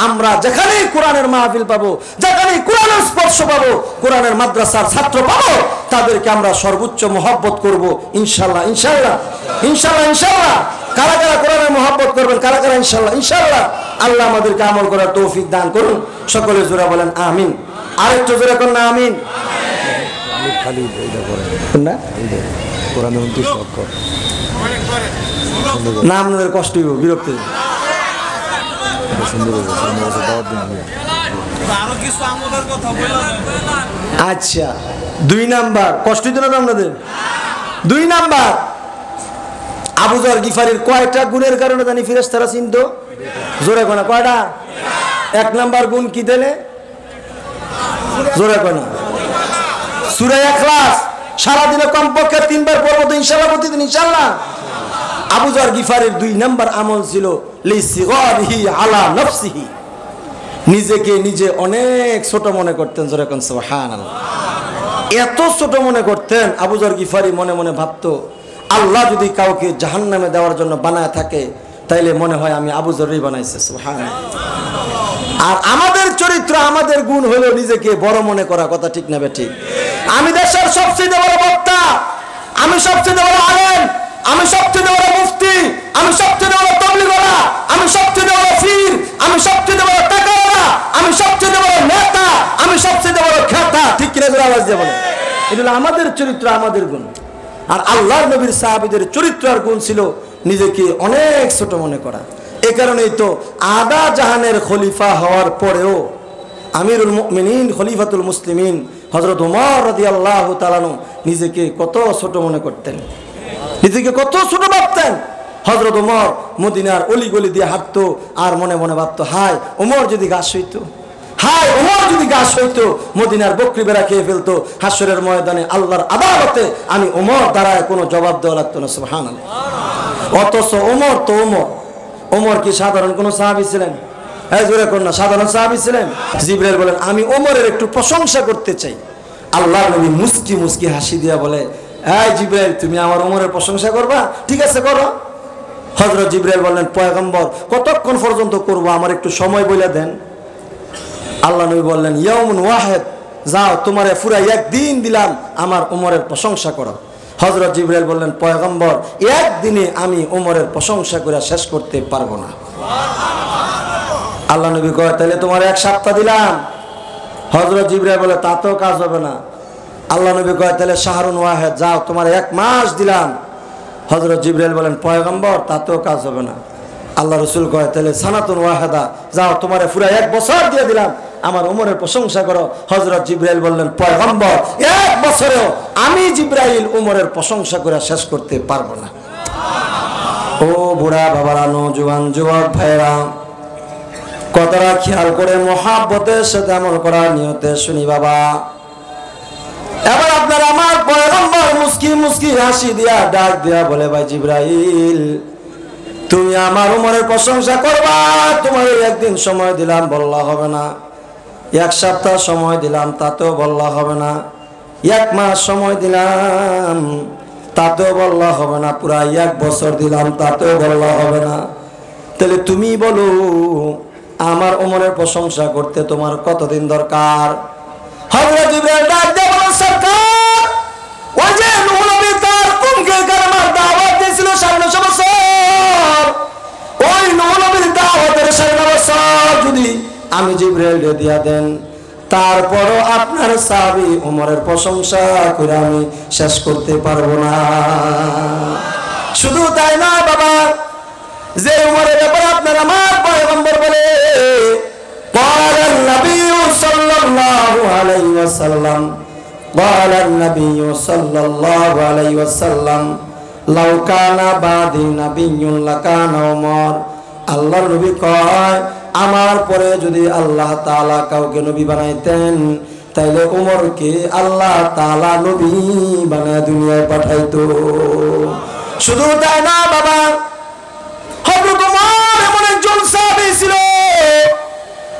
আমরা যেখানে কোরআনের মাহফিল পাবো, যেখানে কোরআনের স্পর্শ পাবো, কোরআনের মাদ্রাসার ছাত্র পাবো, তাদেরকে আমরা সর্বোচ্চ মহব্বত করব ইনশাআল্লাহ, ইনশাআল্লাহ, ইনশাআল্লাহ, ইনশাআল্লাহ। কারা কারা কোরআনের মহব্বত করবেন? কারা কারা? ইনশাআল্লাহ, ইনশাআল্লাহ। আল্লাহ আমাদেরকে আমল করার তৌফিক দান করুন। সকলে জোরে বলেন আমিন। আরেকটু জোরে করুন আমিন। খালি এইটা করে না কোরআনে 29 অক্ষর না আপনাদের কষ্ট হইব বিরক্ত হইব। সুন্দর হয়েছে দাওয়াত দিন আচ্ছা 2 নাম্বার কষ্ট হইতো না তো আপনাদের 2 নাম্বার আবু যর গিফারির কয়টা গুণের কারণে জানি ফেরেশতারা চিনতো জোরে কোনা কয়টা 1 নাম্বার গুণ কি দিলে জোরে কোনা সূরা ইখলাস সারাদিনে কমপক্ষে 3 বার পড়ব তো ইনশাআল্লাহ প্রতিদিন ইনশাআল্লাহ। আবু যর গিফারির 2 নাম্বার আমল ছিল লিসিগারিহি আলা নাফসিহি নিজেকে নিজে অনেক ছোট মনে করতেন জোরে কোন সুবহানাল্লাহ। এত ছোট মনে করতেন আবু যর গিফারি মনে মনে ভাবতো আল্লাহ যদি কাউকে জাহান্নামে দেওয়ার জন্য বানায় থাকে তাইলে মনে হয় আমি আবু যরই বানাইছে সুবহানাল্লাহ। আর আমাদের চরিত্র আমাদের গুণ হলো নিজেকে বড় মনে করা কথা ঠিক না ঠিক। আমি দেশের সবচেয়ে বড় বক্তা, আমি সবচেয়ে বড় আলেম, আমি সবচেয়ে বড় মুফতি, আমি সবচেয়ে বড় তাবলীগওয়ালা, আমি সবচেয়ে বড় পীর, আমি সবচেয়ে বড় টাকাওয়ালা, আমি সবচেয়ে বড় নেতা, আমি সবচেয়ে বড় খেতা ঠিক কিনা জোরে আওয়াজ দিয়ে বলেন। এটা হলো আমাদের চরিত্র আমাদের গুণ। আর আল্লাহর নবীর সাহাবীদের চরিত্র আর গুণ ছিল নিজেকে অনেক ছোট মনে করা। এই কারণেই তো আদা জাহানের খলিফা হওয়ার পরেও আমিরুল মুমিনিন খলিফাতুল মুসলিমিন হযরত ওমর রাদিয়াল্লাহু তাআলা নিজেকে কত ছোট মনে করতেন, নিজেকে কত ছোট ভাবতেন। হযরত ওমর মদিনার অলিগলি দিয়ে হাঁটতো আর মনে মনে ভাবতো হায় ওমর যদি ঘাস হইতো, হায় ওমর যদি ঘাস হইতো, মদিনার বকরি বেড়া খেয়ে ফেলতো, হাসরের ময়দানে আল্লাহর আদালতে আমি ওমর দ্বারায় কোনো জবাব দেওয়া লাগতো না সুবহানাল্লাহ। অথচ ওমর তো ওমর কি সাধারণ কোনো সাহাবী ছিলেন? হ্যাঁ জোরে কোন না, সাধারণ সাহাবী ছিলেন? জিবরাইল বলেন আমি ওমরের একটু প্রশংসা করতে চাই। আল্লাহর নবী মুস্কি মুস্কি হাসি দিয়া বলে এই জিবরাইল তুমি আমার ওমরের প্রশংসা করবা? ঠিক আছে করো। হযরত জিবরাইল বললেন পয়গম্বর কতক্ষণ পর্যন্ত করব আমার একটু সময় বলে দেন। আল্লাহ নবী বললেন ইয়াউমুন ওয়াহিদ, যাও তোমারে পুরা একদিন দিলাম আমার ওমরের প্রশংসা করো। হযরত জিবরাইল বললেন পয়গম্বর একদিনে আমি ওমরের প্রশংসা করে শেষ করতে পারবো না। আল্লাহ নবী কয় তাহলে তোমার 1 সপ্তাহ দিলাম। হযরত জিবরাইল বলে তাতেও কাজ হবে না। আল্লাহ নবী কয় তাহলে শাহরুন ওয়াহিদ, যাও তোমার 1 মাস দিলাম। হযরত জিবরাইল বলেন পয়গম্বর তাতেও কাজ হবে না। আল্লাহ রাসূল কয় তাহলে সানাতুন ওয়াহিদা, যাও তোমারে পুরা 1 বছর দিয়ে দিলাম আমার ওমরের প্রশংসা করো। হযরত জিবরাইল বললেন পয়গম্বর 1 বছরেও আমি জিবরাইল ওমরের প্রশংসা করে শেষ করতে পারবো না। ও বুড়া বাবারা, নওজোয়ান যুবক ভাইরা, কথাটা খেয়াল করে মহাব্বতের সাথে আমল করার নিয়তে শুনি বাবা। এবার আপনার আমার পয়গম্বর মুস্কি মুস্কি হাসি দিয়া ডাক দিয়া বলে ভাই জিবরাইল তুমি আমার ওমরের প্রশংসা করবা, তোমার একদিন সময় দিলাম বললা হবে না, 1 সপ্তাহ সময় দিলাম তাতেও বললা হবে না, 1 মাস সময় দিলাম তাতেও বললা হবে না, পুরা 1 বছর দিলাম তাতেও বললা হবে না। তাহলে তুমি বলো আমার ওমরের প্রশংসা করতে তোমার কতদিন দরকার? হযরত জিবরাইল ডাক দিয়ে বলেন সরকার ওই যে নূহ নবী তার কওমকে কালেমার দাওয়াত দিয়েছিল 950 বছর, ওই নূহ নবীর দাওয়াতের 950 বছর যদি আমি জিবরাইল দিয়া দেন তারপরও আপনার সাহাবী ওমরের প্রশংসা করে আমি শেষ করতে পারবো না। শুধু তাই না বাবা, যে ওমরের ব্যাপারে আপনার আমার পয়গম্বর বলে قال النبي صلى الله عليه وسلم قال النبي صلى الله عليه وسلم لو كان بعدي نبي لكان عمر। আল্লাহর নবী কয় আমার পরে যদি আল্লাহ তাআলা কাউকে নবী বানাইতেন তাইলে ওমরকে আল্লাহ তাআলা নবী বানায় দুনিয়ায় পাঠাইতো। শুধু তাই না বাবা, হযরত ওমর এমন একজন সাহাবী ছিল,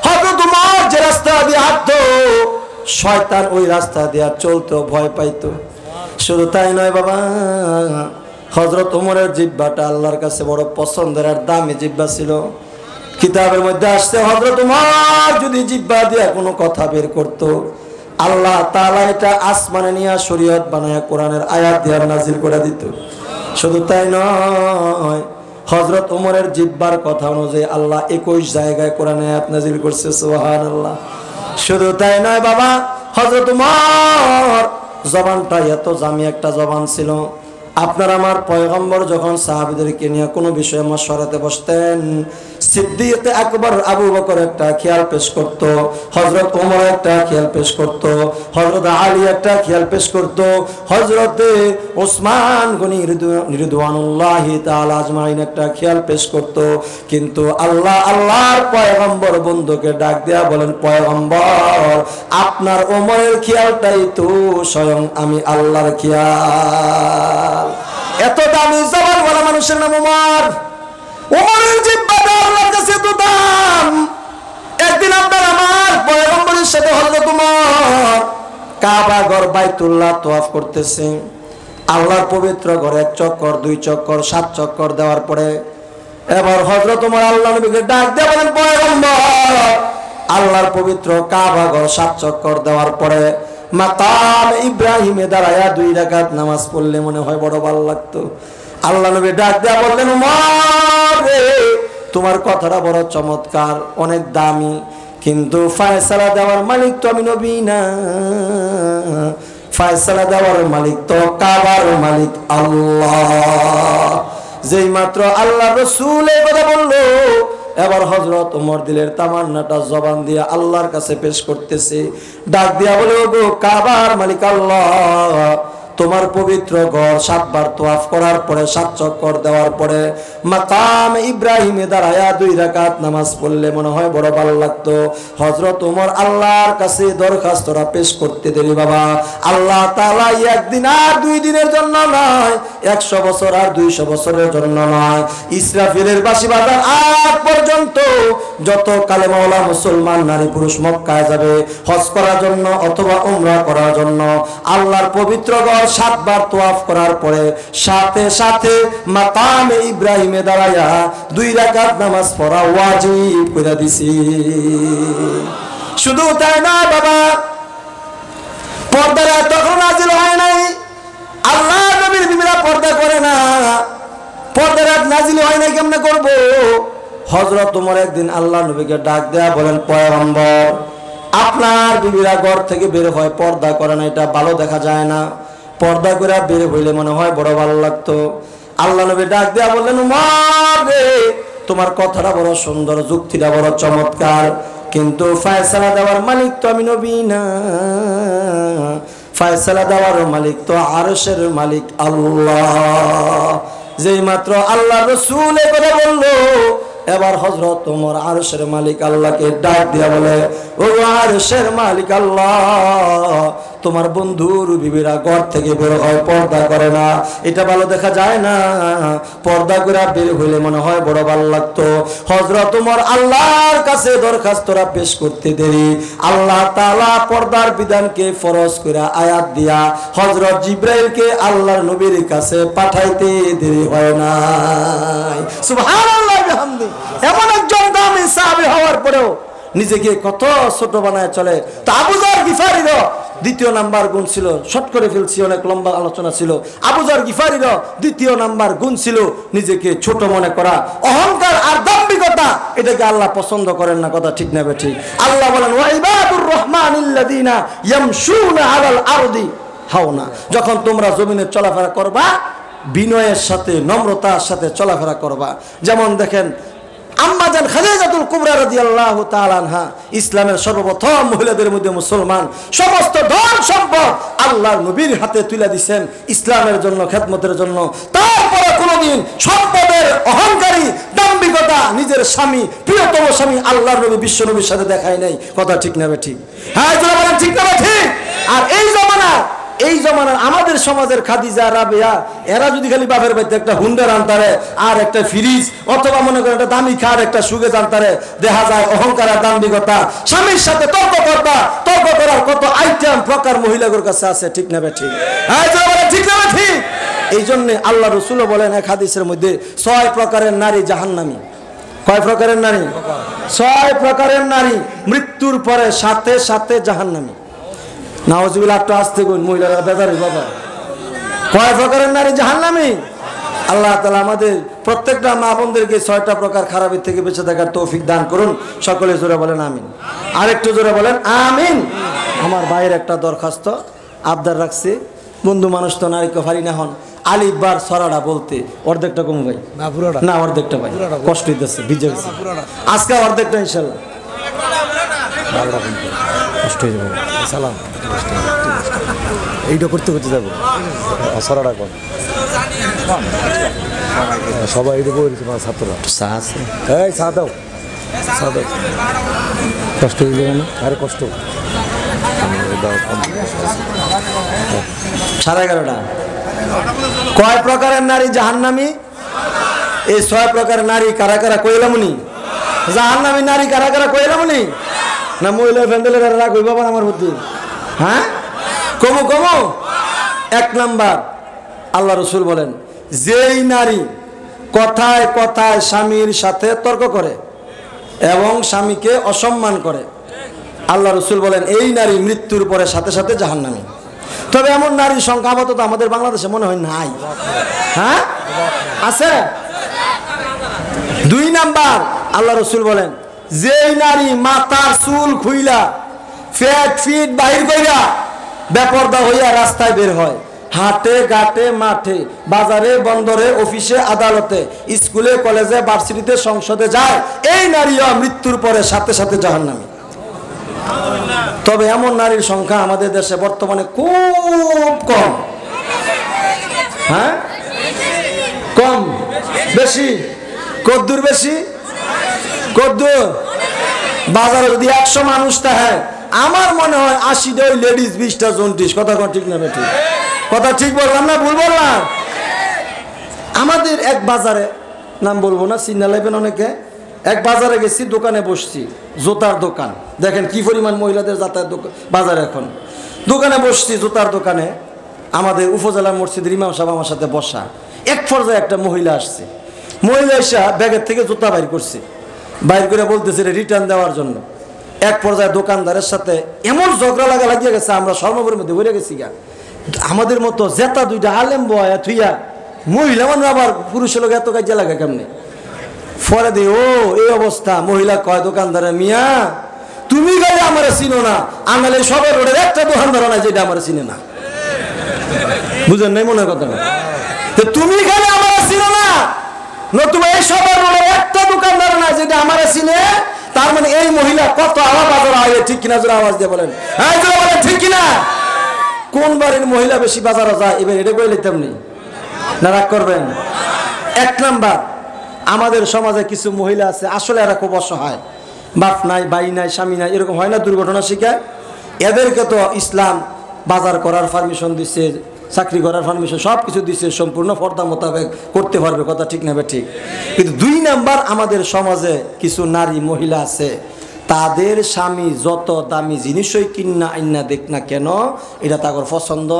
হযরত ওমর যে রাস্তা দিয়ে হাঁটতো শয়তান ওই রাস্তা দিয়ে চলতো, ভয় পাইতো। শুধু তাই নয় বাবা, হযরত ওমরের জিহ্বাটা আল্লাহর কাছে বড় পছন্দের আর দামি জিহ্বা ছিল। কিতাবের মধ্যে আসছে হযরত ওমর যদি জিহ্বা দিয়ে কোনো কথা বের করতো আল্লাহ তাআলা এটা আসমানে নিয়ে শরীয়ত বানায়া কোরআনের আয়াত দিয়ে নাজিল করে দিত। শুধু তাই নয়, হযরত ওমরের জিহ্বার কথা অনুযায়ী আল্লাহ 21 জায়গায় কোরআনে আয়াত নাজিল করছে সুবহানাল্লাহ। শুধু তাই নয় বাবা, হযরত ওমর জবানটা এত জামি একটা জবান ছিল। আপনার আমার পয়গম্বর যখন সাহাবীদেরকে নিয়ে কোনো বিষয়ে মশওয়ারাতে বসতেন, সিদ্দিক আকবর আবু বকর একটা খেয়াল পেশ করত, হযরত ওমর একটা খেয়াল পেশ করত, হযরত আলী একটা খেয়াল পেশ করত, হযরত ওসমান গনি রিদওয়ানুল্লাহি তাআলা আজমাইন একটা খেয়াল পেশ করত। কিন্তু আল্লাহর পয়গম্বর বন্ধুকে ডাক দেয়া বলেন, পয়গম্বর আপনার ওমরের খেয়ালটাই তো স্বয়ং আমি আল্লাহর খেয়াল। এত দামি জবান বলা মানুষের নাম ওমর। ওমরের জিহ্বাটা আল্লাহর কাছে তো দাম। একদিন আপনার আমার পয়গম্বরের সাথে হযরত ওমর কাবা ঘর বাইতুল্লাহ তওয়াফ করতেছে। আল্লাহর পবিত্র ঘরে 1 চক্কর 2 চক্কর 7 চক্কর দেওয়ার পরে এবার হযরত ওমর আল্লাহ নবীকে ডাক দিয়ে বলেন, পয়গম্বর আল্লাহর পবিত্র কাবা ঘর 7 চক্কর দেওয়ার পরে মাকাম ইব্রাহিমে দাঁড়ায়া 2 রাকাত নামাজ পড়লে মনে হয় বড় ভালো লাগতো। আল্লাহ নবী ডাক দেয়া বললেন, ওমর রে তোমার কথাটা বড় চমৎকার, অনেক দামি, কিন্তু ফয়সালা দেওয়ার মালিক তো আমি নবী না, ফয়সালা দেওয়ার মালিক তো কাবার মালিক আল্লাহ। যেই মাত্র আল্লাহ রাসূল এই কথা বললো, এবার হযরত ওমর দিলের তামান্নাটা জবান দিয়ে আল্লাহর কাছে পেশ করতেছে। ডাক দিয়া বলে, ওগো কাবার মালিক আল্লাহ, তোমার পবিত্র ঘর 7 বার তওয়াফ করার পরে 7 চক্কর দেওয়ার পরে মাকাম ইব্রাহিমে দাঁড়ায়া 2 রাকাত নামাজ পড়লে মনে হয় বড় ভালো লাগতো। হযরত ওমর আল্লাহর কাছে দরখাস্তটা পেশ করতে দেরি বাবা। আল্লাহ তাআলা একদিন আর 2 দিনের জন্য নয়, 100 বছর আর 200 বছরের জন্য নয়, ইসরাফিলের বাঁশি বাজার আগ পর্যন্ত যত কালেমাওয়ালা মুসলমান নারী পুরুষ মক্কায় যাবে হজ করার জন্য অথবা উমরা করার জন্য, আল্লাহর পবিত্র ঘর 7 বার তওয়াফ করার পরে সাথে সাথে মাকামে ইব্রাহিমে দাঁড়ায়া 2 রাকাত নামাজ পড়া ওয়াজিব করে দিছি। শুধু তাই না বাবা, পর্দা তখন নাজিল হয় নাই। আল্লাহ নবীর বিবিরা পর্দা করে না, পর্দা নাজিল হয় নাই, কেমনে করব? হযরত ওমর একদিন আল্লাহ নবীকে ডাক দেয়া বলেন, পয়গম্বর আপনার বিবিরা ঘর থেকে বের হয় পর্দা করে না, এটা ভালো দেখা যায় না, পর্দা করে বের হইলে মনে হয় বড় ভালো লাগতো। আল্লাহ নবী ডাক দেয়া বললেন, ওমর রে তোমার কথাটা বড় সুন্দর, যুক্তিটা বড় চমৎকার, কিন্তু ফয়সালা দেওয়ার মালিক তো আমি নবী না, ফয়সালা দেওয়ার মালিক তো আরশের মালিক আল্লাহ। যেই মাত্র আল্লাহ রাসূল এই কথা বললো, এবার হযরত ওমর আরশের মালিক আল্লাহকে ডাক দিয়া বলে, ও আরশের মালিক আল্লাহ, তোমার বন্ধুর বিবিরা ঘর থেকে বের হয় পর্দা করে না, এটা ভালো দেখা যায় না, পর্দা করে বের হইলে মনে হয় বড় ভালো লাগতো। হযরত ওমর আল্লাহর কাছে দরখাস্তটা পেশ করতে দেরি, আল্লাহ তাআলা পর্দার বিধানকে ফরজ করে আয়াত দিয়া হযরত জিবরাইলকে আল্লাহর নবীর কাছে পাঠাইতে দেরি হয় না। সুবহানাল্লাহ বিহামদি। এমন একজন দামি সাহাবী হওয়ার পরেও নিজেকে কত ছোট বানায় চলে। তো আবু যর গিফারির 2 নাম্বার গুণ ছিল, শর্ট করে ফেলছি, অনেক লম্বা আলোচনা ছিল। আবু যর গিফারির 2 নাম্বার গুণ ছিল নিজেকে ছোট মনে করা, অহংকার আর দাম্ভিকতা। এটাকে আল্লাহ পছন্দ করেন না, কথা ঠিক না বেঠিক? আল্লাহ বলেন, ওয়া ইবাদুর রহমানিল্লাযিনা ইয়ামশুনা আলাল আরদি হাওনা। যখন তোমরা জমিনে চলাফেরা করবা বিনয়ের সাথে নম্রতার সাথে চলাফেরা করবা। যেমন দেখেন আম্মা জান খাদিজাতুল কুবরা রাদিয়াল্লাহু তাআলা আনহা ইসলামের সর্বপ্রথম মহিলাদের মধ্যে মুসলমান, সমস্ত ধন সম্পদ আল্লাহর নবীর হাতে তুলে দিয়েছেন ইসলামের জন্য, খেদমতের জন্য। তারপরে কোনোদিন সম্পদের অহংকারী দাম্ভিকতা নিজের স্বামী, প্রিয়তম স্বামী আল্লাহর নবী বিশ্ব নবীর সাথে দেখায় নাই, কথা ঠিক না ঠিক? হ্যাঁ যারা বলেন ঠিক না ঠিক? আর এই জমানার আমাদের সমাজের খাদিজা রাবেয়া এরা যদি খালি বাপের বাড়িতে একটা হুন্ডার আনতারে আর একটা ফ্রিজ অথবা মনে করেন একটা দামি খার একটা সুগেজ আনতারে, দেখা যায় অহংকার আর দাম্ভিকতা। স্বামীর সাথে তর্ক করার কত আইটেম প্রকার মহিলাদের কাছে আছে, ঠিক না ঠিক? হ্যাঁ ঠিক না ঠিক? এই জন্য আল্লাহ রাসূলও বলেন এক হাদিসের মধ্যে 6 প্রকারের নারী জাহান্নামী। কয় প্রকারের নারী? 6 প্রকারের নারী মৃত্যুর পরে সাথে সাথে জাহান্নামী। নাউজুবিল্লাহ, একটু আসতে গুণ, মহিলারা বেজারি বাবা। কয় প্রকারের নারী জাহান্নামী? আল্লাহ তাআলা আমাদের প্রত্যেকটা মা বোনদেরকে 6টা প্রকার খারাপের থেকে বেঁচে থাকার তৌফিক দান করুন। সকলে জোরে বলেন আমিন। আরেকটু জোরে বলেন আমিন। আমার ভাইয়ের একটা দরখাস্ত, আবদার রাখছে বন্ধু মানুষ তো নারীকে পারি না হন আলিফ বার সরাটা বলতে অর্ধেকটা কম ভাই না অর্ধেকটা ভাই কষ্ট হইতেছে ভিজে গেছে আজকে অর্ধেকটা ইনশাল্লাহ কষ্ট হয়ে যাবে সালাম এইটা করতে করতে যাবো সরাটা কম সবাই এটা বলেছে ছাত্ররা চা আছে এই চা দাও চা দাও কষ্ট হয়ে যাবে না আরে কষ্ট সাড়ে 11টা কয় প্রকারের নারী জাহান্নামী এই 6 প্রকারের নারী কারা কারা কইলামুনি জাহান্নামী নারী কারা কারা কইলামুনি না মহিলা ফ্যান্ডেলের রাগ হই বাবা আমার বুদ্ধি হ্যাঁ কমু কমু 1 নাম্বার আল্লাহ রাসূল বলেন যেই নারী কথায় কথায় স্বামীর সাথে তর্ক করে এবং স্বামীকে অসম্মান করে আল্লাহ রাসূল বলেন এই নারী মৃত্যুর পরে সাথে সাথে জাহান্নামী তবে এমন নারীর সংখ্যা আপাতত আমাদের বাংলাদেশে মনে হয় নাই হ্যাঁ আছে 2 নাম্বার আল্লাহ রাসূল বলেন যেই নারী মাথার চুল খুইলা ফ্যাট ফিট বাহির কইরা বেপরদা হইয়া রাস্তায় বের হয় হাটে ঘাটে মাঠে বাজারে বন্দরে অফিসে আদালতে স্কুলে কলেজে ভার্সিটিতে সংসদে যায় এই নারীও মৃত্যুর পরে সাথে সাথে জাহান্নামী তবে এমন নারীর সংখ্যা আমাদের দেশে বর্তমানে খুব কম হ্যাঁ কম বেশি কদ্দুর বেশি কদ্দুর বাজারে যদি 100 মানুষ থাকে আমার মনে হয় 80টা ওই লেডিস 20টা জন্টিস কথা কোন ঠিক না ঠিক কথা ঠিক বললাম না ভুল বললাম আমাদের এক বাজারে নাম বলবো না চিন্তা লাইবেন অনেকে এক বাজারে গেছি দোকানে বসছি জুতার দোকান দেখেন কি পরিমাণ মহিলাদের যাতায়াত বাজারে এখন দোকানে বসছি জুতার দোকানে আমাদের উপজেলা মসজিদের ইমাম সাহেব আমার সাথে বসা এক পর্যায়ে একটা মহিলা আসছে মহিলা এসে ব্যাগের থেকে জুতা বাইর করছে বাইর করে বলতেছে রিটার্ন দেওয়ার জন্য এক পর্যায়ে দোকানদারের সাথে এমন ঝগড়া লাগা লাগিয়ে গেছে আমরা সর্বপরির মধ্যে ঘুরে গেছি গা আমাদের মতো জেতা 2টা আলেম বয়া থুইয়া মহিলা মানে আবার পুরুষের লোক এত কাজে লাগে কেমনে পরে দি ও এই অবস্থা মহিলা কয় দোকানদারে মিয়া তুমি গেলে আমার চিনো না আনালে সবের রোডের একটা দোকানদার নাই যেটা আমার চিনে না বুঝেন নাই মনে কথা তো তুমি গেলে আমার চিনো না নতুবা এই সবের রোডের একটা দোকানদার নাই যেটা আমার চিনে তার মানে এই মহিলা কত আওয়াজ বাজার আয় ঠিক কিনা জোরে আওয়াজ দিয়ে বলেন হ্যাঁ জোরে বলেন ঠিক কিনা কোন বাড়ির মহিলা বেশি বাজারে যায় এবার এটা কইলে তেমনি না রাগ করবেন 1 নাম্বার আমাদের সমাজে কিছু মহিলা আছে আসলে এরা খুব অসহায় বাপ নাই ভাই নাই স্বামী নাই এরকম হয় না দুর্ঘটনা শিকার এদেরকে তো ইসলাম বাজার করার পারমিশন দিচ্ছে চাকরি করার পারমিশন সব কিছু দিচ্ছে সম্পূর্ণ পর্দা মোতাবেক করতে পারবে কথা ঠিক না ঠিক কিন্তু 2 নাম্বার আমাদের সমাজে কিছু নারী মহিলা আছে তাদের স্বামী যত দামি জিনিসই কিনা আইনা দেখ না কেন এটা তাদের পছন্দ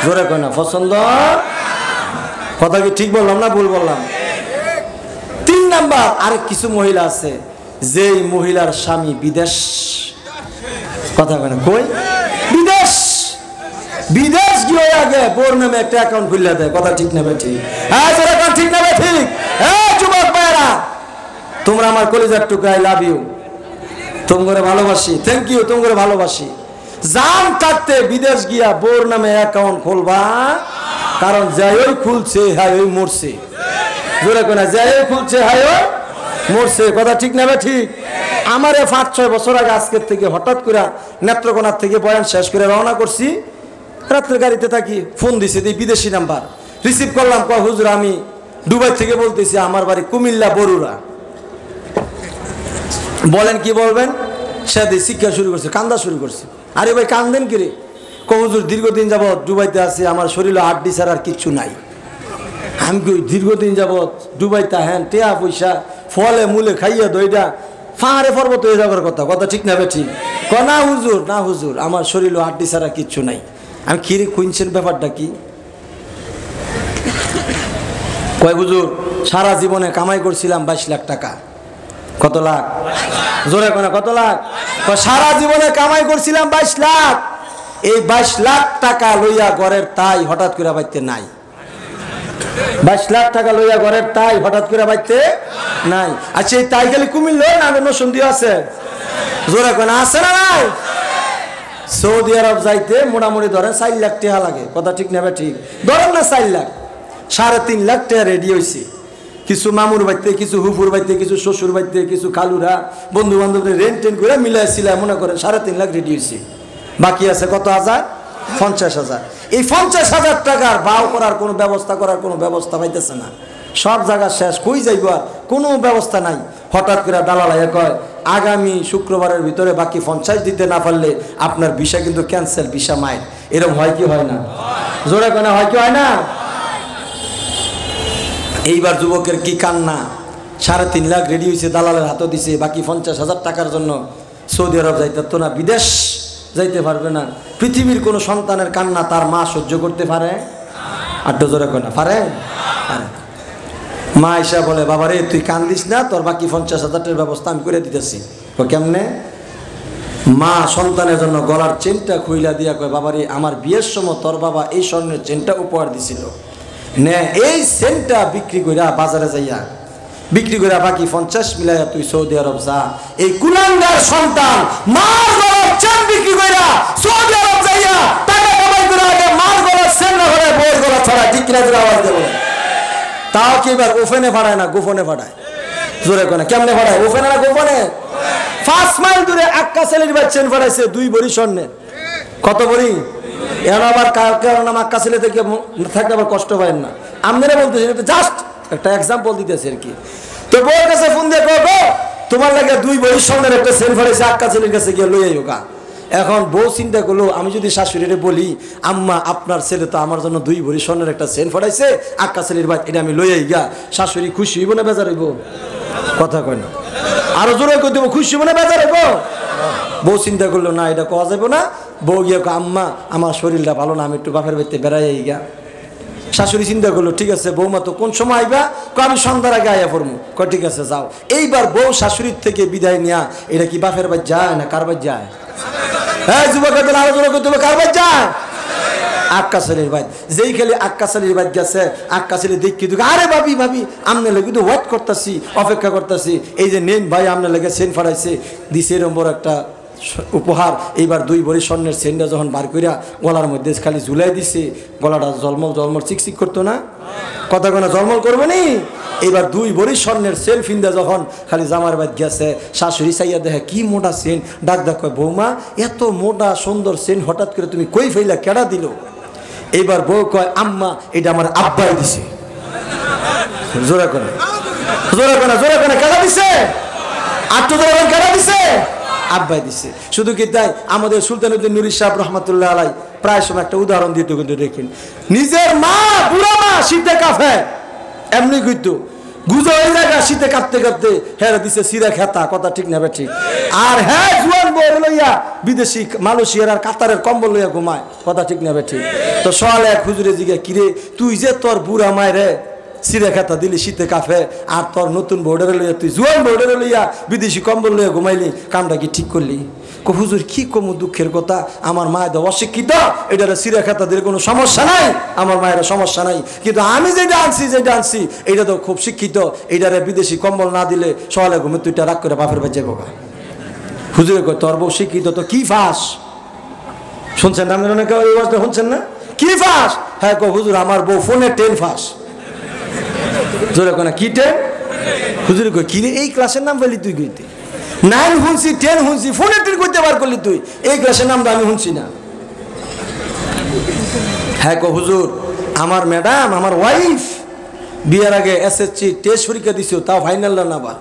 জোরে কয় না পছন্দ কথা কি ঠিক বললাম না ভুল বললাম 3 নাম্বার আরেক কিছু মহিলা আছে যেই মহিলার স্বামী বিদেশ কথা কয় না কই বিদেশ বিদেশ গিয়ে আগে বোর নামে একটা অ্যাকাউন্ট খুলে দেয় কথা ঠিক না ঠিক হ্যাঁ জোরে কন ঠিক না ঠিক হ্যাঁ যুবক ভাইরা তোমরা আমার কলিজার টুকরা আই লাভ ইউ তোমরা ভালোবাসি থ্যাংক ইউ তোমরা ভালোবাসি জান থাকতে বিদেশ গিয়া বোর নামে অ্যাকাউন্ট খুলবা কারণ যাই ওই খুলছে হাই ওই মরছে জোরে কোনা যাই ওই খুলছে হাই ওই মরছে কথা ঠিক না ঠিক আমার 5-6 বছর আগে আজকের থেকে হঠাৎ করে নেত্রকোনার থেকে বয়ান শেষ করে রওনা করছি রাত্রে গাড়িতে থাকি ফোন দিছে এই বিদেশি নাম্বার রিসিভ করলাম কয় হুজুর আমি দুবাই থেকে বলতেছি আমার বাড়ি কুমিল্লা বরুড়া বলেন কি বলবেন সে শিক্ষা শুরু করছে কান্দা শুরু করছে আরে ভাই কান্দেন কি রে হুজুর দীর্ঘদিন যাবৎ দুবাইতে আছি আমার শরীরে হাড্ডি ছাড়া আর কিচ্ছু নাই আমি কি দীর্ঘদিন যাবৎ দুবাইতে হ্যান টেয়া পয়সা ফলে মূলে খাইয়া দইটা ফাঁড়ে পর্বত হয়ে যাবার কথা কথা ঠিক না ঠিক না হুজুর আমার শরীরে হাড্ডি ছাড়া কিচ্ছু নাই আমি কিরে খুঁজছেন ব্যাপারটা কি কয় হুজুর সারা জীবনে কামাই করছিলাম 22 লাখ টাকা কত লাখ জোরে কোনা কত লাখ সারা জীবনে কামাই করছিলাম 22 লাখ এই 22 লাখ টাকা লইয়া ঘরের তাই হঠাৎ করে বাইতে নাই 22 লাখ টাকা লইয়া ঘরের তাই হঠাৎ করে বাইতে নাই আচ্ছা এই তাই গেলে কুমিল্লা না নসন্দি আছে জোরে কোনা আছে না নাই সৌদি আরব যাইতে মোটামুটি ধরেন 4 লাখ টাকা লাগে, কথা ঠিক না? ঠিক ধরেন না 4 লাখ, 3.5 লাখ টাকা রেডি হয়েছে। কিছু মামুর বাড়িতে, কিছু হুফুর বাড়িতে, কিছু শ্বশুর বাড়িতে, কিছু খালুরা, বন্ধু বান্ধবদের রেন্ট টেন্ট করে মিলাইছিলাম, মনে করেন 3.5 লাখ রেডি হয়েছে। বাকি আছে কত হাজার? 50,000। এই 50,000 টাকার বাও করার কোনো ব্যবস্থা পাইতেছে না। সব জায়গা শেষ, কই যাইব আর কোনো ব্যবস্থা নাই। হঠাৎ করে দালাল কয় আগামী শুক্রবারের ভিতরে বাকি 50 দিতে না পারলে আপনার ভিসা কিন্তু ক্যান্সেল, ভিসা মাইর। এরকম হয় কি হয় না? জোরে কেন হয় কি হয় না? এইবার যুবকের কি কান্না, 3.5 লাখ রেডি হয়েছে, দালালের হাতও দিছে, বাকি 50,000 টাকার জন্য সৌদি আরব যাইতে তো না, বিদেশ যাইতে পারবে না। পৃথিবীর কোনো সন্তানের কান্না তার মা সহ্য করতে পারে? আড্ড জোরে কেন পারে? মা এসে বলে বাবারে তুই কান্দিস না, তোর বাকি 50,000 টাকার ব্যবস্থা আমি করে দিতেছি। কেমনে? মা সন্তানের জন্য গলার চেনটা খুইলা দিয়া কয় বাবারে আমার বিয়ের সময় তোর বাবা এই স্বর্ণের চেনটা উপহার দিছিল, নে এই চেনটা বিক্রি কইরা বাজারে যাইয়া বিক্রি করে বাকি 50 মিলাইয়া তুই সৌদি আরব যা। এই কুলাঙ্গার সন্তান মার গলার চেন বিক্রি কইরা সৌদি আরব যাইয়া টাকা কামাই করে আগে মার গলার চেন না করে বউর গলা ছড়া, ঠিক কিনা? আওয়াজ দেবো। তাও কি এবার ওফেনে ফাড়ায় না গোপনে ফাড়ায়? জোরে কোনে কেমনে ফাড়ায়? ওফেনে না গোপনে? 5 মাইল দূরে আক্কা ছেলের চেন ফাড়াইছে 2 ভরি স্বর্ণের। কত ভরি? এখন আবার কারণ আক্কা ছেলে থেকে থাকলে আবার কষ্ট পায় না। আপনারা বলতেছেন এটা জাস্ট একটা এক্সাম্পল দিতেছে আর কি। তো বউর কাছে ফোন দিয়ে কো তোমার লাগে 2 ভরি স্বর্ণের একটা চেন ফাড়াইছে, আক্কা ছেলের কাছে গিয়ে লই আইও গা। এখন বউ চিন্তা করলো আমি যদি শাশুড়িরে বলি আম্মা আপনার ছেলে তো আমার জন্য 2 ভরি স্বর্ণের একটা চেন ফাড়াইছে, আক্কা ছেলের ভাই এটা আমি লই আই গা, শাশুড়ি খুশি হইব না বেজার হইব? কথা কয় না, আরো জোরে কই দেবো, খুশি হইব না বেজার হইব? বউ চিন্তা করলো না এটা কওয়া যাবে না। বউ গিয়ে আম্মা আমার শরীরটা ভালো না, আমি একটু বাপের বাড়িতে বেড়াই আই গা। শাশুড়ি চিন্তা করলো ঠিক আছে বৌমা তো কোন সময় আইবা? আমি সন্ধ্যার আগে আইয়া পড়বো। ঠিক আছে যাও। এইবার বউ শাশুড়ির থেকে বিদায় নেয়া, এটা কি বাপের বাড়ি যায় না কার বাড়ি যায়? হ্যাঁ যুবকদের আলোচনা করতে হবে, কার বাড়ি যায়? আক্কা ছেলের ভাই। যেই খেলে আক্কা ছেলের ভাই গেছে, আক্কা ছেলে দেখি আরে ভাবি ভাবি আমনে লেগে তো ওয়েট করতেছি, অপেক্ষা করতেছি, এই যে নেন ভাই আমনে লেগে সেন ফাড়াইছে দিছে এরম বড় একটা উপহার। এইবার 2 ভরি স্বর্ণের সেনটা যখন বার করিয়া গলার মধ্যে খালি ঝুলাই দিছে, গলাটা জলমল জলমল চিকচিক করতো না? কথা কোনো জলমল করবে নি? এইবার 2 ভরি স্বর্ণের সেল ফিন্দা যখন খালি জামার বাদ গেছে, শাশুড়ি চাইয়া দেখে কি মোটা সেন, ডাক ডাক কয় বৌমা এত মোটা সুন্দর সেন হঠাৎ করে তুমি কই ফেলা, কেডা দিল? এইবার বউ কয় আম্মা এটা আমার আব্বাই দিছে। জোরে করে জোরে করে জোরে করে কেডা দিছে? আট্টু জোরে কেডা দিছে? আব্বাই দিছে। শুধু কি তাই, আমাদের সুলতানুদ্দিন নুরি সাহেব রহমতুল্লাহ আলাই প্রায় সময় একটা উদাহরণ দিতে কিন্তু দেখেন, নিজের মা বুড়া মা শীতে কাঁপে এমনি কিন্তু গুজো হয়ে যায় শীতে কাঁপতে কাঁপতে, হ্যাঁ দিছে সিরা খেতা, কথা ঠিক না? ঠিক। আর হ্যাঁ জুয়ান বউ লইয়া বিদেশি মালয়েশিয়ার আর কাতারের কম্বল লইয়া ঘুমায়, কথা ঠিক না? ঠিক। তো সকালে এক হুজুরে জিজ্ঞা কিরে তুই যে তোর বুড়া মায় রে সিরা খেতা দিলি শীতে কাঁপে, আর তোর নতুন বোর্ডারে লইয়া তুই জুয়ান বোর্ডারে লইয়া বিদেশি কম্বল লইয়া ঘুমাইলি, কামটা কি ঠিক করলি? হুজুর কি কমু দুঃখের কথা, আমার মায়ের অশিক্ষিত, এটার সিরা খেতা দিলে কোনো সমস্যা নাই, আমার মায়ের সমস্যা নাই, কিন্তু আমি যেটা আনছি এটা তো খুব শিক্ষিত, এটারে বিদেশি কম্বল না দিলে সকালে ঘুমে তুইটা রাগ করে বাপের বাড়ি যাবো। হুজুরে কয় তোর বউ শিক্ষিত তো কি ফাঁস? শুনছেন না? আপনারা অনেকে ওই ওয়াজটা শুনছেন না? কি ফাঁস? হ্যাঁ কো হুজুর আমার বউ ফোনে 10 ফাঁস। জোরে কোনা কি 10? হুজুরে কয় কি রে এই ক্লাসের নাম বলি তুই কইতে? 9 শুনছি 10 শুনছি, ফোনে 10 করতে বার করলি তুই, এই ক্লাসের নামটা আমি শুনছি না। হ্যাঁ কো হুজুর আমার ম্যাডাম আমার ওয়াইফ বিয়ের আগে এসএসসি টেস্ট পরীক্ষা দিছে, তাও ফাইনাল না, আবার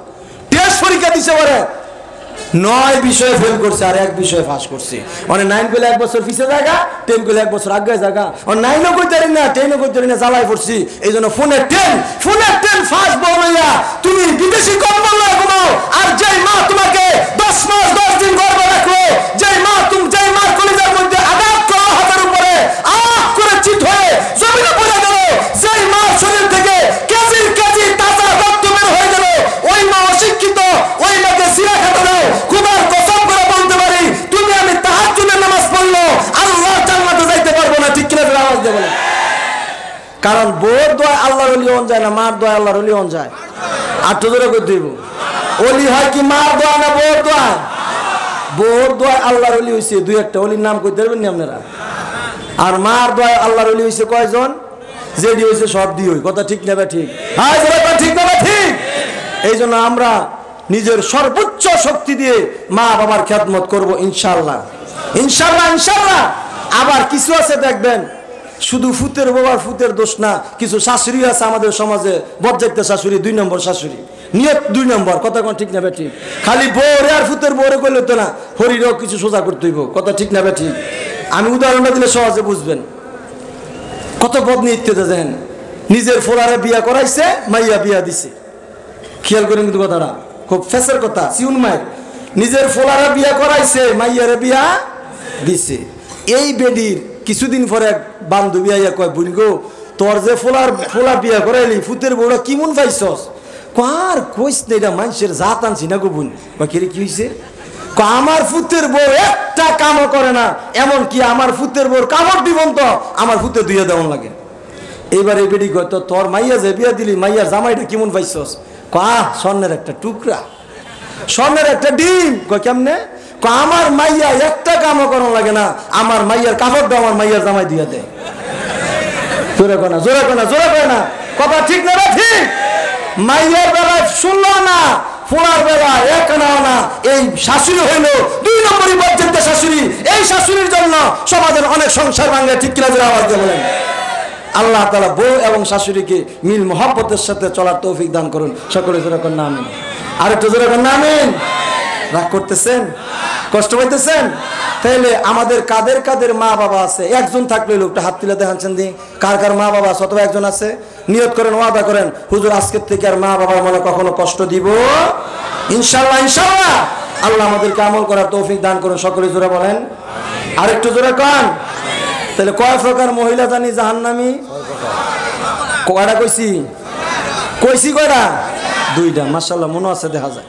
টেস্ট পরীক্ষা দিছে, ওরে 9 বিষয়ে ফেল করছে আর 1 বিষয়ে পাস করছে। মানে 9 পেলে 1 বছর পিছে জায়গা, 10 পেলে 1 বছর আগে জায়গা, আর 9ও করতে পারি না 10ও করতে পারি না, জ্বালাই পড়ছি। এই জন্য ফোনে 10 ফাঁস বলাইয়া তুমি বিদেশি কম্বল লয়ে ঘুমাও, আর যেই মা তোমাকে 10 মাস 10 দিন গর্ভে রাখলো, যেই মা কলিজার মধ্যে আঘাত করলো হাতের উপরে, আঘাত করে চিত হয়ে জমিনে পড়ে গেল, যেই মা শরীর থেকে কেজি তাজা রক্ত বের হয়ে গেল, ওই মা অশিক্ষিত, ওই মাকে সিরা খেতে দাও। খুদার কসম করে বলতে পারি তুমি আমি তাহাজ্জুদের নামাজ পড়লো আল্লাহ জান্নাতে যাইতে পারবো না, ঠিক কিনা? আওয়াজ দেব না। কারণ বউর দোয়া আল্লাহর ওলি হন যায় না, মার দোয়া আল্লাহর ওলি হন যায়। আর তো ধরে করে দিব ওলি হয় কি মার দোয়া না বউর দোয়া? বউর দোয়া আল্লাহর ওলি হইছে দুই একটা, ওলির নাম কইতে পারবেন না আপনারা? আর মার দোয়া আল্লাহর ওলি হইছে কয়জন? যেডি হইছে সব দি হই। কথা ঠিক না বে ঠিক? হ্যাঁ ঠিক না বে ঠিক? এই জন্য আমরা নিজের সর্বোচ্চ শক্তি দিয়ে মা বাবার খেদমত করব ইনশাআল্লাহ, ইনশাআল্লাহ, ইনশাআল্লাহ। আবার কিছু আছে দেখবেন শুধু ফুতের বাবার ফুতের দোষ না, কিছু শাশুড়ি আছে আমাদের সমাজে, বজ্জাইতে শাশুড়ি, 2 নম্বর শাশুড়ি, নিয়ত 2 নম্বর। কথা কোন ঠিক না বে ঠিক? খালি বউরে আর ফুতের বউরে কইলে তো না, হরিরও কিছু সোজা করতে হইব। কথা ঠিক না বে ঠিক? আমি উদাহরণটা দিলে সহজে বুঝবেন। কত বদনি ইত্যাদি দেন, নিজের ফোলারে বিয়া করাইছে, মাইয়া বিয়া দিছে। খেয়াল করেন কিন্তু কথাটা খুব ফেসের কথা, সিউন মায়ের নিজের ফোলারে বিয়া করাইছে, মাইয়ারে বিয়া দিছে। এই বেডির কিছুদিন পরে এক বান্ধবী আইয়া কয়, বোন গো তোর যে ফোলা বিয়া করাইলি ফুতের বউরা কিমন পাইছস? কার কইস না, এটা মানুষের জাত আনছি না গো বোন। কি হয়েছে? আমার ফুতের বউ একটা কামও করে না, এমন কি আমার ফুতের বউর কামড় দিবন তো আমার ফুতে দুইয়া দেওয়ান লাগে। এইবার এই বেডি কয়, তো তোর মাইয়া যে বিয়া দিলি মাইয়ার জামাইটা কেমন পাইছস? স্বর্ণের একটা টুকরা, স্বর্ণের একটা ডিম। কয় কেমনে? আমার মাইয়া একটা কামও করানো লাগে না, আমার মাইয়ার কাপড়টা আমার মাইয়ার জামাই দিয়া দেয়। জোরে কয় না, জোরে কয় না, জোরে কয় না। কথা ঠিক না ঠিক? মাইয়ার বেলায় শুনলো না, ফোলার বেলায় এক না। এই শাশুড়ি হইল 2 নম্বরই পর্যন্ত শাশুড়ি। এই শাশুড়ির জন্য সমাজের অনেক সংসার ভাঙে। ঠিক কিনা জোরে আওয়াজ দিয়ে বলেন। আল্লাহ তাআলা বউ এবং শাশুড়িকে মিল মহব্বতের সাথে চলার তৌফিক দান করুন। সকলে জোরে কর আমিন। আর একটু জোরে কর আমিন। রাগ করতেছেন? কষ্ট পাইতেছেন? তাইলে আমাদের কাদের কাদের মা বাবা আছে? একজন থাকলে লোকটা হাত তুলে দেখাচ্ছেন দি, কার কার মা বাবা আছে? অথবা একজন আছে? নিয়ত করেন, ওয়াদা করেন, হুজুর আজকের থেকে আর মা বাবার মনে কখনো কষ্ট দিব ইনশাআল্লাহ, ইনশাআল্লাহ। আল্লাহ আমাদেরকে আমল করার তৌফিক দান করুন। সকলে জোরে বলেন। আর একটু জোরে কন। তাহলে কয় প্রকার মহিলা জানি জাহান্নামী? কয়টা কইছি? কয়টা? 2টা। মাশাআল্লাহ, মনে আছে, দেখা যায়।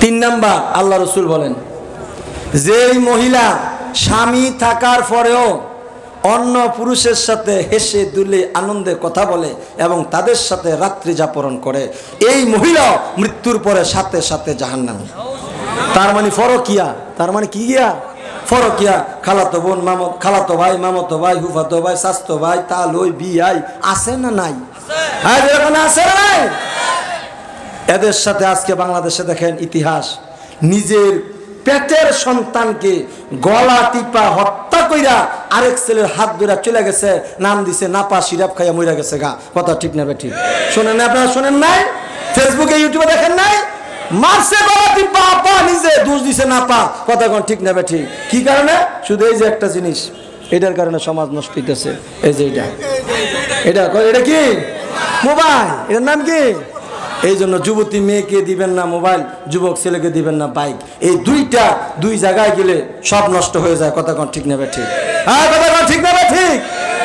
3 নাম্বার আল্লাহ রসুল বলেন, যেই মহিলা স্বামী থাকার পরেও অন্য পুরুষের সাথে হেসে দুলে আনন্দে কথা বলে এবং তাদের সাথে রাত্রি যাপন করে, এই মহিলা মৃত্যুর পরে সাথে সাথে জাহান্নামী। তার মানে ফরকিয়া। তার মানে কি গিয়া? ফরকিয়া। খালাতো বোন, খালাতো ভাই, মামাতো ভাই, হুফাতো ভাই, শাস্তো ভাই, তালই বিয়াই আছে না নাই? হ্যাঁ, যেরকম আছে না নাই? এদের সাথে আজকে বাংলাদেশে দেখেন ইতিহাস, নিজের পেটের সন্তানকে গলা টিপা হত্যা কইরা আরেক ছেলের হাত ধরে চলে গেছে, নাম দিছে নাপা, সিরাপ খাইয়া মইরা গেছে গা। কথা ঠিক না বেঠিক? শোনেন না আপনারা? শোনেন নাই? ফেসবুকে ইউটিউবে দেখেন নাই? মারছে গলা টিপা, আপা নিজে দোষ দিছে নাপা। কথা কোন ঠিক না বেঠিক? কি কারণে? শুধু এই যে একটা জিনিস, এটার কারণে সমাজ নষ্ট হইতেছে। এই যে এটা কি? মোবাইল। এটার নাম কি? এই জন্য যুবতী মেয়েকে দিবেন না মোবাইল, যুবক ছেলেকে দিবেন না বাইক। এই দুই জায়গায় গেলে সব নষ্ট হয়ে যায়। কথা কোন ঠিক না বে ঠিক? হ্যাঁ, কথা কোন ঠিক না বে ঠিক?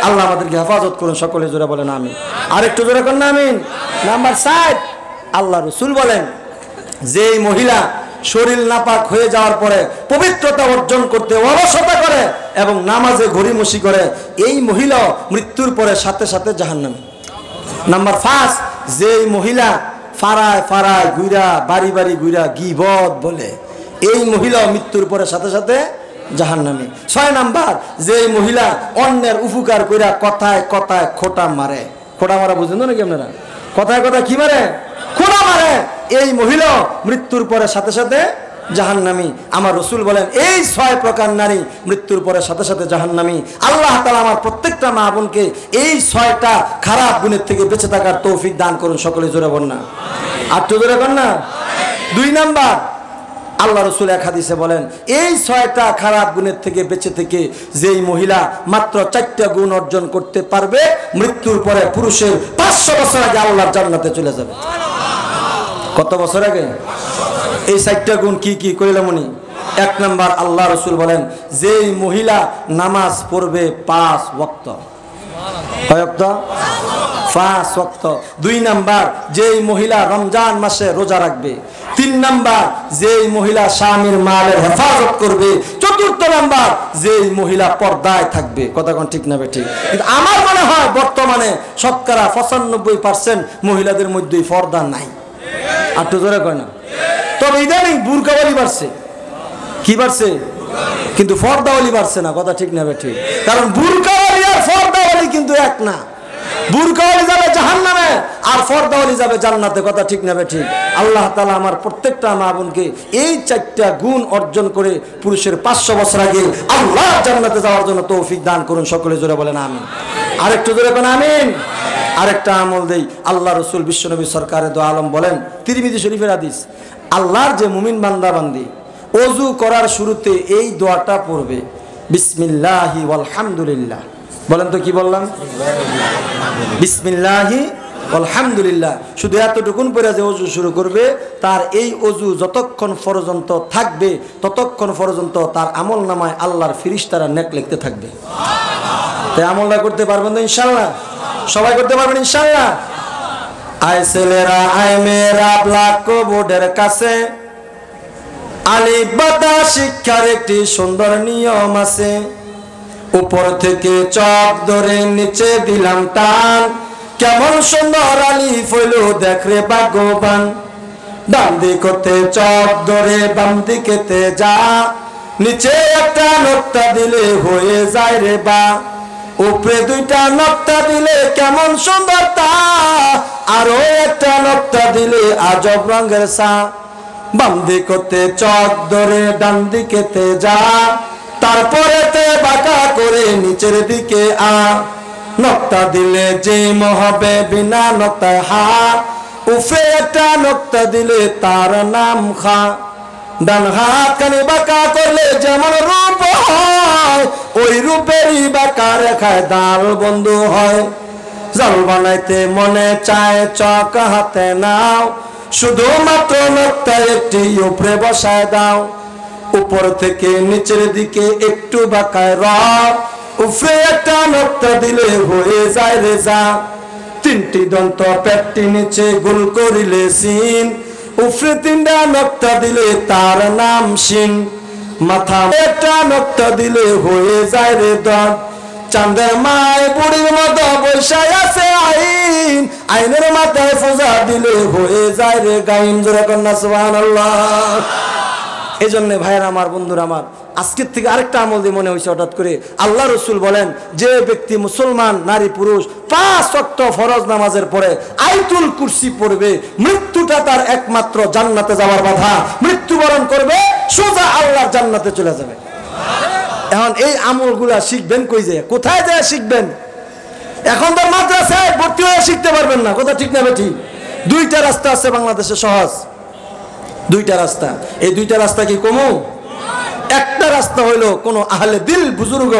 আল্লাহ আমাদেরকে হেফাজত করুন। সকলে জোরে বলেন আমিন। আর একটু জোরে করেন আমিন। নাম্বার 7, আল্লাহ রসুল বলেন, যেই মহিলা শরীর নাপাক হয়ে যাওয়ার পরে পবিত্রতা অর্জন করতে অলসতা করে এবং নামাজে ঘড়িমসি করে, এই মহিলা মৃত্যুর পরে সাথে সাথে জাহান্নামী। নাম্বার 5, যেই মহিলা ফারায় ফারায় গুইরা, বাড়ি বাড়ি গুইরা গীবত বলে, এই মহিলা মৃত্যুর পরে সাথে সাথে জাহান্নামী। 6 নাম্বার, যেই মহিলা অন্যের উপকার কইরা কথায় কথায় খোটা মারে। খোটা মারা বুঝেন তো নাকি আপনারা? কথায় কথায় কি মারে? খোটা মারে। এই মহিলা মৃত্যুর পরে সাথে সাথে জাহান্নামী। আমার রসুল বলেন, এই 6 প্রকার নারী মৃত্যুর পরে সাথে সাথে জাহান্নামী। আল্লাহ তাআলা আমার প্রত্যেকটা মা বোনকে এই 6টা খারাপ গুণের থেকে বেঁচে থাকার তৌফিক দান করুন। সকলে জোরে বল না। আর তো জোরে বল না। 2 নাম্বার, আল্লাহ রসুল এক হাদিসে বলেন, এই 6টা খারাপ গুণের থেকে বেঁচে থেকে যেই মহিলা মাত্র 4টা গুণ অর্জন করতে পারবে, মৃত্যুর পরে পুরুষের 500 বছর আগে আল্লাহর জান্নাতে চলে যাবে। কত বছর আগে? এই 4টা গুণ কি কি কইলাম উনি? 1 নাম্বার, আল্লাহ রসুল বলেন, যেই মহিলা নামাজ পড়বে 5 ওয়াক্ত। কয় ওয়াক্ত? 5 ওয়াক্ত। 2 নাম্বার, যেই মহিলা রমজান মাসে রোজা রাখবে। 3 নাম্বার, যেই মহিলা স্বামীর মালের হেফাজত করবে। 4 নাম্বার, যেই মহিলা পর্দায় থাকবে। কথা কোন ঠিক না বেঠিক? কিন্তু আমার মনে হয় বর্তমানে শতকরা 95% মহিলাদের মধ্যেই পর্দা নাই। আর তো জোরে কয় না? তবে ইদানিং বুরকাওয়ালি বাড়ছে। কি বাড়ছে? কিন্তু ফর্দাওয়ালি বাড়ছে না। কথা ঠিক না ঠিক? কারণ বুরকাওয়ালি আর ফর্দাওয়ালি কিন্তু এক না। বুরকাওয়ালি যাবে জাহান্নামে আর ফর্দাওয়ালি যাবে জান্নাতে। কথা ঠিক না ঠিক? আল্লাহ তাআলা আমার প্রত্যেকটা মা বোনকে এই 4টা গুণ অর্জন করে পুরুষের 500 বছর আগে আল্লাহ জান্নাতে যাওয়ার জন্য তৌফিক দান করুন। সকলে জোরে বলেন আমিন। আরেকটু জোরে বলেন আমিন। আরেকটা আমল দেই। আল্লাহ রসুল বিশ্বনবী সরকারে দো আলম বলেন, তিরমিজি শরীফের হাদিস, আল্লাহর যে মুমিন বান্দা বান্দি ওযু করার শুরুতে এই দোয়াটা পড়বে, বিসমিল্লাহি ওয়ালহামদুলিল্লাহ। বলেন তো কি বললাম? বিসমিল্লাহি আলহামদুলিল্লাহ। শুধু এতটুকুন পরে যে ওযু শুরু করবে, তার এই ওযু যতক্ষণ পর্যন্ত থাকবে ততক্ষণ পর্যন্ত তার আমল নামায় আল্লাহর ফেরেশতারা নেক লিখতে থাকবে। তাই আমলটা করতে পারবেন তো ইনশাআল্লাহ? সবাই করতে পারবেন ইনশাআল্লাহ? আয় ছেলেরা আয় মেয়েরা, ব্ল্যাক বোর্ডের কাছে আলিফ বাতা শিক্ষার একটি সুন্দর নিয়ম আছে। উপর থেকে চক ধরে নিচে দিলাম টান, কেমন সুন্দর আলিফ হইল দেখ রে ভাগ্যবান। ডান দিকতে চক ধরে বাম দিকেতে যা, নিচে একটা নোক্তা দিলে হয়ে যায় রে বা। উপরে 2টা নোক্তা দিলে কেমন সুন্দর তা, আরো একটা নোক্তা দিলে আজব রঙের সা। বাম দিকতে চক ধরে ডান দিকেতে যা, তারপরেতে বাঁকা করে নিচের দিকে আ। নোক্তা দিলে যে হবে বিনা নোক্তায় হা, উপরে একটা নোক্তা দিলে তার নাম খা। ডান হাত খানি বাঁকা করলে যেমন রূপ হয়, ওই রূপেরই বাঁকা রেখায় দাল বন্ধু হয়। জাল বানাইতে মনে চায় চক হাতে নাও, শুধুমাত্র নোক্তা একটি উপরে বসায় দাও। উপর থেকে নিচের দিকে একটু বাঁকায় র, উপরে একটা নোক্তা দিলে হয়ে যায় রে যা। 3টি দন্ত পেটটি নিচে গোল করিলে সিন, উপরে 3টা নোক্তা দিলে তার নাম শিন। মাথা একটা নোক্তা দিলে হয়ে যায় রে দত। চাঁদের মায় বুড়ির মতো বৈশায় আছে আইন, আইনের মাথায় ফোজা দিলে হয়ে যায় রে গাইন। জোরে কন্যা সুবহানাল্লাহ। এই জন্য ভাইয়েরা আমার, বন্ধুরা আমার, আজকের থেকে আরেকটা আমল দিয়ে মনে হয়েছে হঠাৎ করে। আল্লাহ রসুল বলেন, যে ব্যক্তি মুসলমান নারী পুরুষ 5 ওয়াক্ত ফরজ নামাজের পরে আয়াতুল কুরসি পড়বে, মৃত্যুটা তার একমাত্র জান্নাতে যাওয়ার বাধা। মৃত্যুবরণ করবে, সোজা আল্লাহর জান্নাতে চলে যাবে। এখন এই আমলগুলা শিখবেন কই যায়? কোথায় যায় শিখবেন? এখন তো মাদ্রাসায় ভর্তি হয়ে শিখতে পারবেন না। কথা ঠিক না ঠিক? 2টা রাস্তা আছে বাংলাদেশে সহজ, 2টা রাস্তা। এই 2টা রাস্তা কি কমু? একটা রাস্তা হইলো কোন আহলে দিল বুজুর্গ,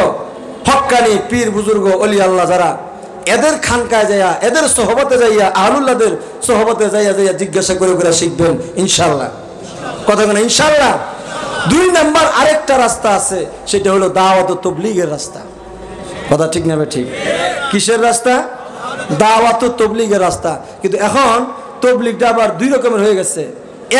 হক্কানি পীর বুজুর্গ অলি আল্লাহ যারা, এদের খানকায় যাইয়া, এদের সোহবতে যাইয়া, আহলুল্লাহদের সোহবতে যাইয়া যাইয়া জিজ্ঞাসা করে করে শিখবেন ইনশাআল্লাহ। কথা বলেন ইনশাআল্লাহ। 2 নাম্বার আরেকটা রাস্তা আছে, সেটা হলো দাওয়াত ও তাবলীগের রাস্তা। কথা ঠিক না ঠিক? কিসের রাস্তা? দাওয়াত ও তাবলীগের রাস্তা। কিন্তু এখন তাবলীগটা আবার 2 রকমের হয়ে গেছে।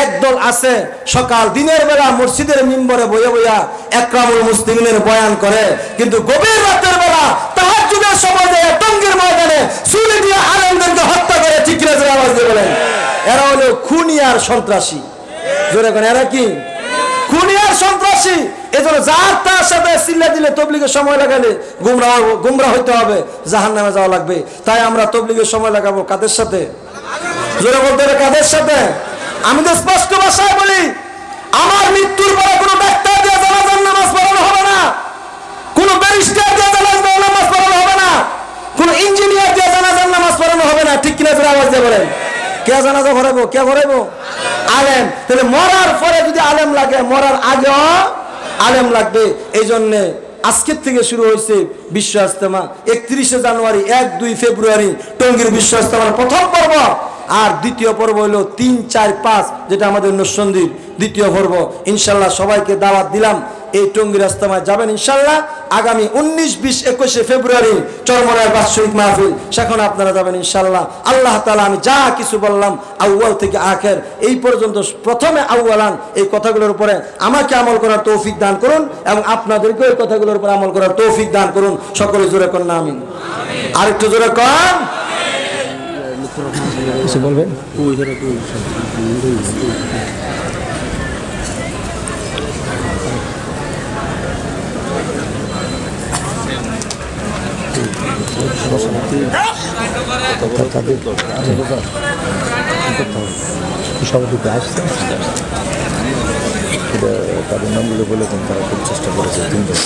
একদল আছে সকাল দিনের বেলা মসজিদের মিম্বরে বইয়া বইয়া একরামুল মুসলিমিনের বয়ান করে, কিন্তু গভীর রাতের বেলা তাহাজ্জুদের সময় যায় টঙ্গীর ময়দানে চুলি দিয়ে আলেমদেরকে হত্যা করে। ঠিক না জোরে আওয়াজ দিয়ে বলেন? এরা হলো খুনিয়ার সন্ত্রাসী। জোরে কোন এরা কি? খুনিয়ার সন্ত্রাসী। এজন্য যার তার সাথে চিল্লা দিলে, তাবলীগের সময় লাগালে গুমরা হইতে হবে, জাহান্নামে যাওয়া লাগবে। তাই আমরা তাবলীগের সময় লাগাবো কাদের সাথে? জোরে বলতে হবে কাদের সাথে? আমি তো স্পষ্ট ভাষায় বলি, আমার মৃত্যুর পরে কোনো ডাক্তার দিয়ে জানাজার নামাজ পড়ানো হবে না, কোনো ব্যারিস্টার দিয়ে জানাজার নামাজ পড়ানো হবে না, কোনো ইঞ্জিনিয়ার দিয়ে জানাজার নামাজ পড়ানো হবে না। ঠিক কিনা জোরে আওয়াজ দিয়ে বলেন? কে জানাজা ভরাবো? কে ভরাইবো? আলেম। তাহলে মরার পরে যদি আলেম লাগে, মরার আগেও আলেম লাগবে। এই জন্যে আজকের থেকে শুরু হয়েছে বিশ্ব ইজতেমা। 31 জানুয়ারি, 1, 2 ফেব্রুয়ারি টঙ্গীর বিশ্ব ইজতেমার প্রথম পর্ব। আর দ্বিতীয় পর্ব হলো 3, 4, 5, যেটা আমাদের নরসিংদীর দ্বিতীয় পর্ব। ইনশাল্লাহ সবাইকে দাওয়াত দিলাম, এই টঙ্গীর ইজতেমায় যাবেন ইনশাল্লাহ। আগামী 19, 20, 21 ফেব্রুয়ারি চরমনায় বাৎসরিক মাহফিল, সেখানে আপনারা যাবেন ইনশাল্লাহ। আল্লাহ তাআলা আমি যা কিছু বললাম আউয়াল থেকে আখের এই পর্যন্ত, প্রথমে আউয়ালান এই কথাগুলোর উপরে আমাকে আমল করার তৌফিক দান করুন, এবং আপনাদেরকে এই কথাগুলোর উপরে আমল করার তৌফিক দান করুন। সকলে জোরে কর না আমিন। আরেকটু জোরে কর। কিছু বলবেন? সভাপতি আসছে তাদের নামগুলো বলে দেন, তারা খুব চেষ্টা করেছে তিনজন।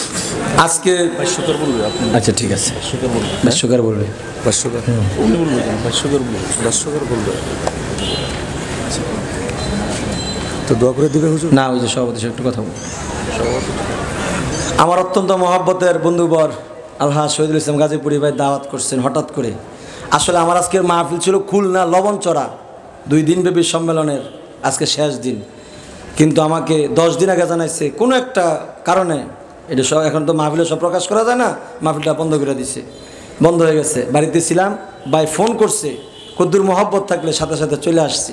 আজকে ভাষ্যকার বলবে আপনি, আচ্ছা ঠিক আছে, ভাষ্যকার বলবে, ভাষ্যকার বলবে। ভাষ্যকার উনি বলবে, ভাষ্যকার বলবে, ভাষ্যকার বলবে। তো দোয়া করে দিবে হুজুর। না, ওই যে সভাপতি সাহেব একটু কথা বল। আমার অত্যন্ত মহব্বতের বন্ধুবর আলহাজ শহীদুল ইসলাম গাজীপুরি ভাই দাওয়াত করছেন হঠাৎ করে। আসলে আমার আজকের মাহফিল ছিল খুলনা লবণচড়া 2 দিনব্যাপী সম্মেলনের আজকে শেষ দিন, কিন্তু আমাকে 10 দিন আগে জানাইছে কোনো একটা কারণে, এটা সব এখন তো মাহফিলে সব প্রকাশ করা যায় না, মাহফিলটা বন্ধ করে দিছে, বন্ধ হয়ে গেছে। বাড়িতে ছিলাম, ভাই ফোন করছে, কদ্দুর মহব্বত থাকলে সাথে সাথে চলে আসছি।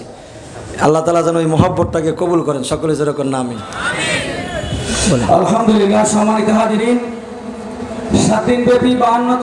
আল্লাহ তাআলা যেন ওই মহব্বতটাকে কবুল করেন, সকলে যেরকম নামে। আলহামদুলিল্লাহ। সম্মানিত হাজিরিন, 7 দিনব্যাপী 52